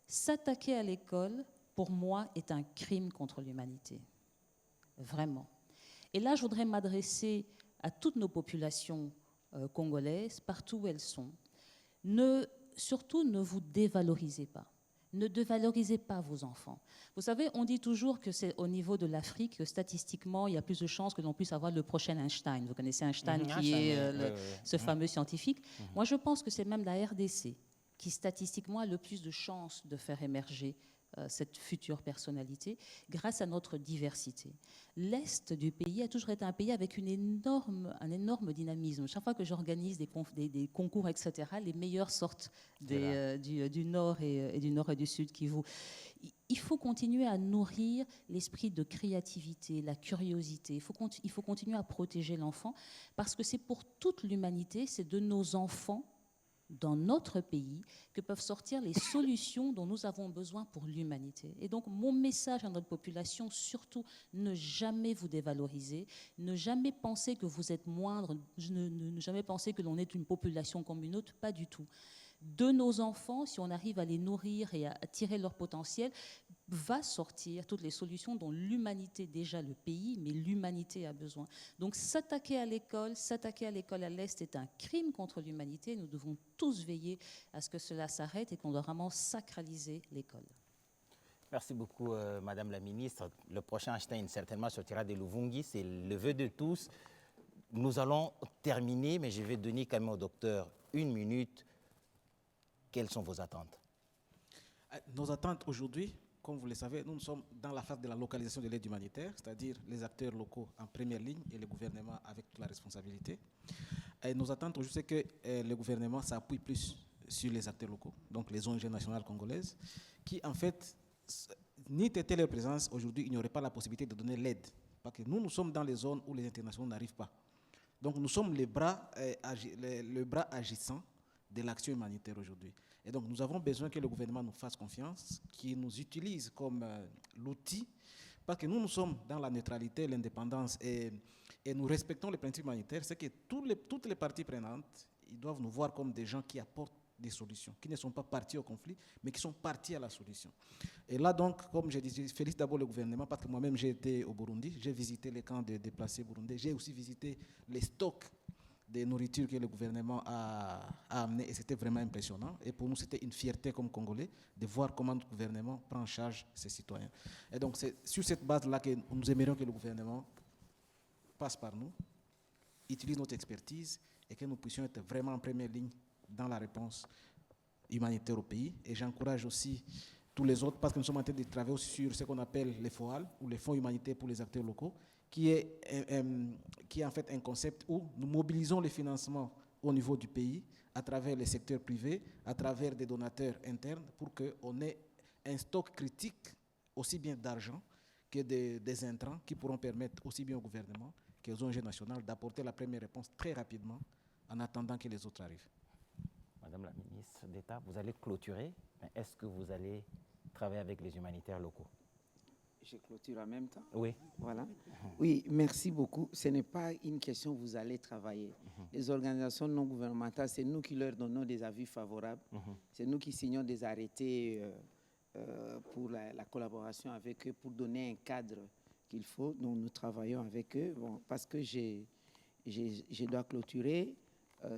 s'attaquer à l'école, pour moi, est un crime contre l'humanité. Vraiment. Et là, je voudrais m'adresser à toutes nos populations congolaises, partout où elles sont. Surtout, ne vous dévalorisez pas. Ne dévalorisez pas vos enfants. Vous savez, on dit toujours que c'est au niveau de l'Afrique que statistiquement, il y a plus de chances que l'on puisse avoir le prochain Einstein. Vous connaissez Einstein, qui est ce fameux scientifique. Moi, je pense que c'est même la RDC qui statistiquement a le plus de chances de faire émerger cette future personnalité grâce à notre diversité. L'Est du pays a toujours été un pays avec un énorme dynamisme. Chaque fois que j'organise des concours, etc., les meilleurs sortent du Nord et du Sud Kivu. Il faut continuer à nourrir l'esprit de créativité, la curiosité. Il faut continuer à protéger l'enfant parce que c'est pour toute l'humanité, c'est de nos enfants dans notre pays que peuvent sortir les solutions dont nous avons besoin pour l'humanité. Et donc, mon message à notre population, surtout, ne jamais vous dévaloriser, ne jamais penser que vous êtes moindre, ne jamais penser que l'on est une population comme une autre, pas du tout. De nos enfants, si on arrive à les nourrir et à tirer leur potentiel, va sortir toutes les solutions dont l'humanité, déjà le pays, mais l'humanité a besoin. Donc s'attaquer à l'école à l'Est est un crime contre l'humanité. Nous devons tous veiller à ce que cela s'arrête et qu'on doit vraiment sacraliser l'école. Merci beaucoup, Madame la Ministre. Le prochain Einstein certainement sortira de Luvungi, c'est le vœu de tous. Nous allons terminer, mais je vais donner quand même au docteur 1 minute. Quelles sont vos attentes? Nos attentes aujourd'hui, comme vous le savez, nous sommes dans la phase de la localisation de l'aide humanitaire, c'est-à-dire les acteurs locaux en première ligne et le gouvernement avec toute la responsabilité. Et nos attentes aujourd'hui, c'est que le gouvernement s'appuie plus sur les acteurs locaux, donc les ONG nationales congolaises, qui en fait, ni était leur présence aujourd'hui, il n'y aurait pas la possibilité de donner l'aide. Parce que nous sommes dans les zones où les internationaux n'arrivent pas. Donc nous sommes le bras agissant de l'action humanitaire aujourd'hui. Et donc, nous avons besoin que le gouvernement nous fasse confiance, qu'il nous utilise comme l'outil, parce que nous sommes dans la neutralité, l'indépendance, et nous respectons les principes humanitaires. C'est que toutes les parties prenantes, ils doivent nous voir comme des gens qui apportent des solutions, qui ne sont pas partis au conflit, mais qui sont partis à la solution. Et là, donc, comme je dis, je félicite d'abord le gouvernement, parce que moi-même, j'ai été au Burundi, j'ai visité les camps de déplacés burundais, j'ai aussi visité les stocks de nourriture que le gouvernement a amené, et c'était vraiment impressionnant. Et pour nous, c'était une fierté comme Congolais de voir comment notre gouvernement prend en charge ses citoyens. Et donc, c'est sur cette base-là que nous aimerions que le gouvernement passe par nous, utilise notre expertise et que nous puissions être vraiment en première ligne dans la réponse humanitaire au pays. Et j'encourage aussi tous les autres, parce que nous sommes en train de travailler aussi sur ce qu'on appelle les FOAL, ou les fonds humanitaires pour les acteurs locaux, qui est en fait un concept où nous mobilisons les financements au niveau du pays, à travers les secteurs privés, à travers des donateurs internes, pour qu'on ait un stock critique, aussi bien d'argent que des intrants, qui pourront permettre aussi bien au gouvernement qu'aux ONG nationales d'apporter la première réponse très rapidement, en attendant que les autres arrivent. Madame la ministre d'État, vous allez clôturer, mais est-ce que vous allez travailler avec les humanitaires locaux? Je clôture en même temps. Oui. Voilà. Oui, merci beaucoup. Ce n'est pas une question où vous allez travailler. Les organisations non gouvernementales, c'est nous qui leur donnons des avis favorables. C'est nous qui signons des arrêtés pour la collaboration avec eux, pour donner un cadre qu'il faut. Donc, nous travaillons avec eux. Bon, parce que je dois clôturer,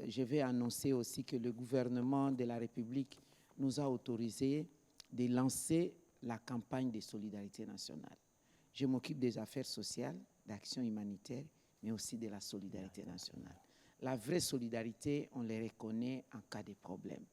je vais annoncer aussi que le gouvernement de la République nous a autorisé de lancer la campagne de solidarité nationale. Je m'occupe des affaires sociales, d'action humanitaire, mais aussi de la solidarité nationale. La vraie solidarité, on les reconnaît en cas de problème.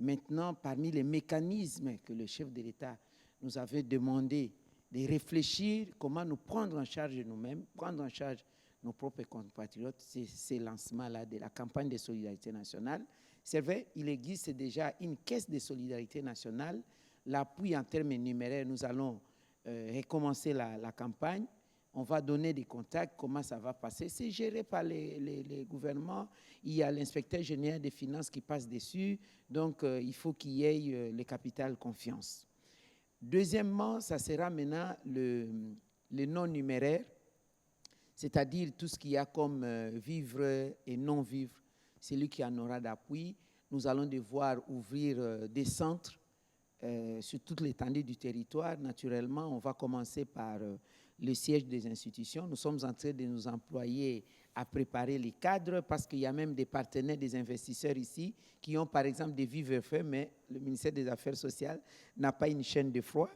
Maintenant, parmi les mécanismes que le chef de l'État nous avait demandé de réfléchir comment nous prendre en charge nous-mêmes, prendre en charge nos propres compatriotes, c'est ce lancement-là de la campagne de solidarité nationale. C'est vrai, il existe déjà une caisse de solidarité nationale. L'appui en termes numéraires, nous allons recommencer la campagne. On va donner des contacts, comment ça va passer. C'est géré par les gouvernements. Il y a l'inspecteur général des finances qui passe dessus. Donc, il faut qu'il y ait le capital confiance. Deuxièmement, ça sera maintenant le non-numéraire, c'est-à-dire tout ce qu'il y a comme vivre et non-vivre. C'est lui qui en aura d'appui. Nous allons devoir ouvrir des centres sur toute l'étendue du territoire. Naturellement, on va commencer par le siège des institutions. Nous sommes en train de nous employer à préparer les cadres parce qu'il y a même des partenaires, des investisseurs ici qui ont par exemple des vivres-faits, mais le ministère des Affaires sociales n'a pas une chaîne de froid.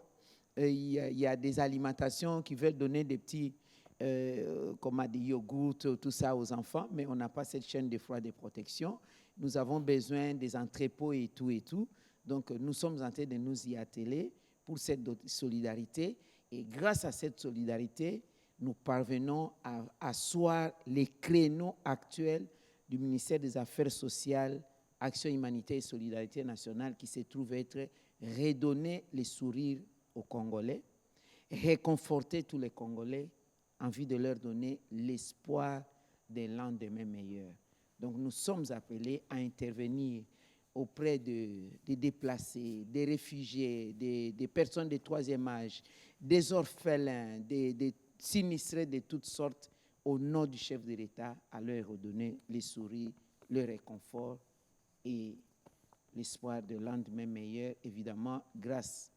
Il y a des alimentations qui veulent donner des petits, comme des yogourts, tout ça aux enfants, mais on n'a pas cette chaîne de froid de protection. Nous avons besoin des entrepôts et tout et tout. Donc, nous sommes en train de nous y atteler pour cette solidarité. Et grâce à cette solidarité, nous parvenons à asseoir les créneaux actuels du ministère des Affaires sociales, Action humanitaire et solidarité nationale qui se trouve être redonner les sourires aux Congolais, réconforter tous les Congolais en vue de leur donner l'espoir d'un lendemain meilleur. Donc, nous sommes appelés à intervenir auprès des déplacés, des réfugiés, des personnes de troisième âge, des orphelins, des sinistrés de toutes sortes, au nom du chef de l'État, à leur redonner les sourires, le réconfort et l'espoir de lendemain meilleur, évidemment, grâce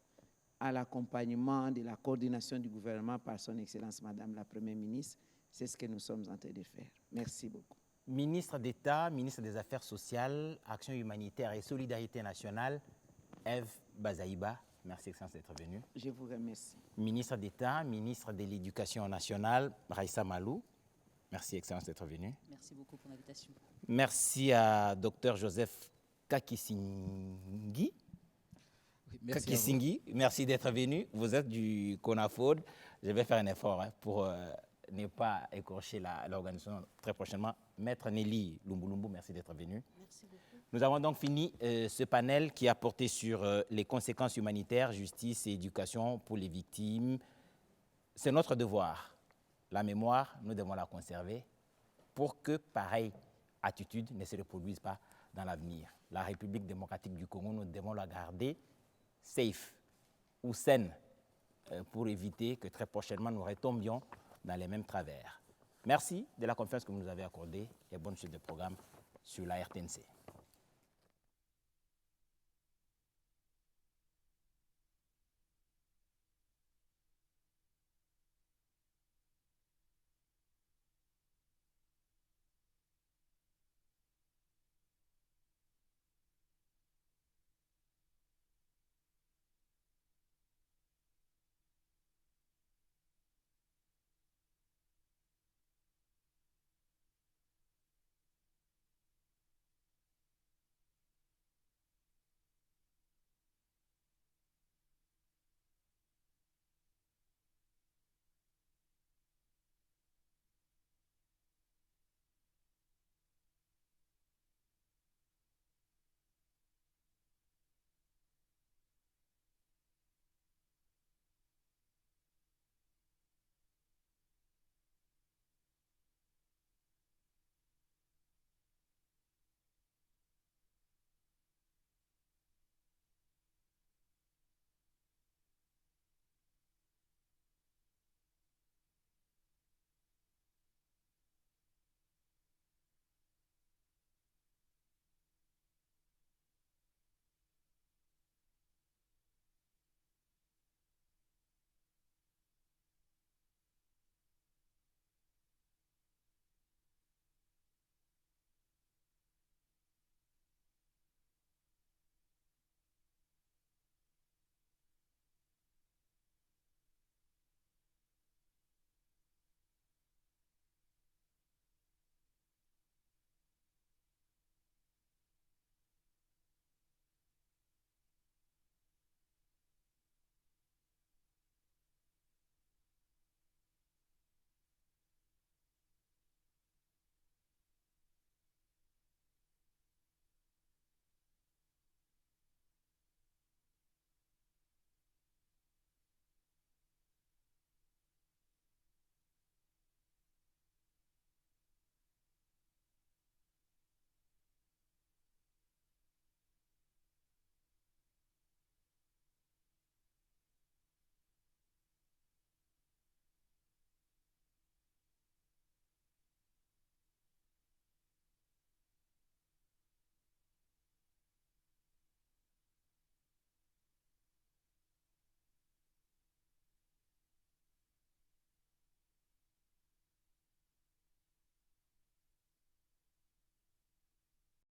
à l'accompagnement de la coordination du gouvernement par son Excellence Madame la Première ministre. C'est ce que nous sommes en train de faire. Merci beaucoup. Ministre d'État, ministre des Affaires sociales, Action humanitaire et solidarité nationale, Ève Bazaïba, merci Excellence d'être venue. Je vous remercie. Ministre d'État, ministre de l'Éducation nationale, Raissa Malou, merci Excellence d'être venue. Merci beaucoup pour l'invitation. Merci à Dr Joseph Kakisingi. Merci, merci d'être venu. Vous êtes du CONAFOD. Je vais faire un effort pour ne pas écorcher l'organisation très prochainement. Maître Nelly Lumbulumbu, merci d'être venu. Merci beaucoup. Nous avons donc fini ce panel qui a porté sur les conséquences humanitaires, justice et éducation pour les victimes. C'est notre devoir. La mémoire, nous devons la conserver pour que pareille attitude ne se reproduise pas dans l'avenir. La République démocratique du Congo, nous devons la garder safe ou saine pour éviter que très prochainement nous retombions dans les mêmes travers. Merci de la confiance que vous nous avez accordée et bonne suite de programme sur la RTNC.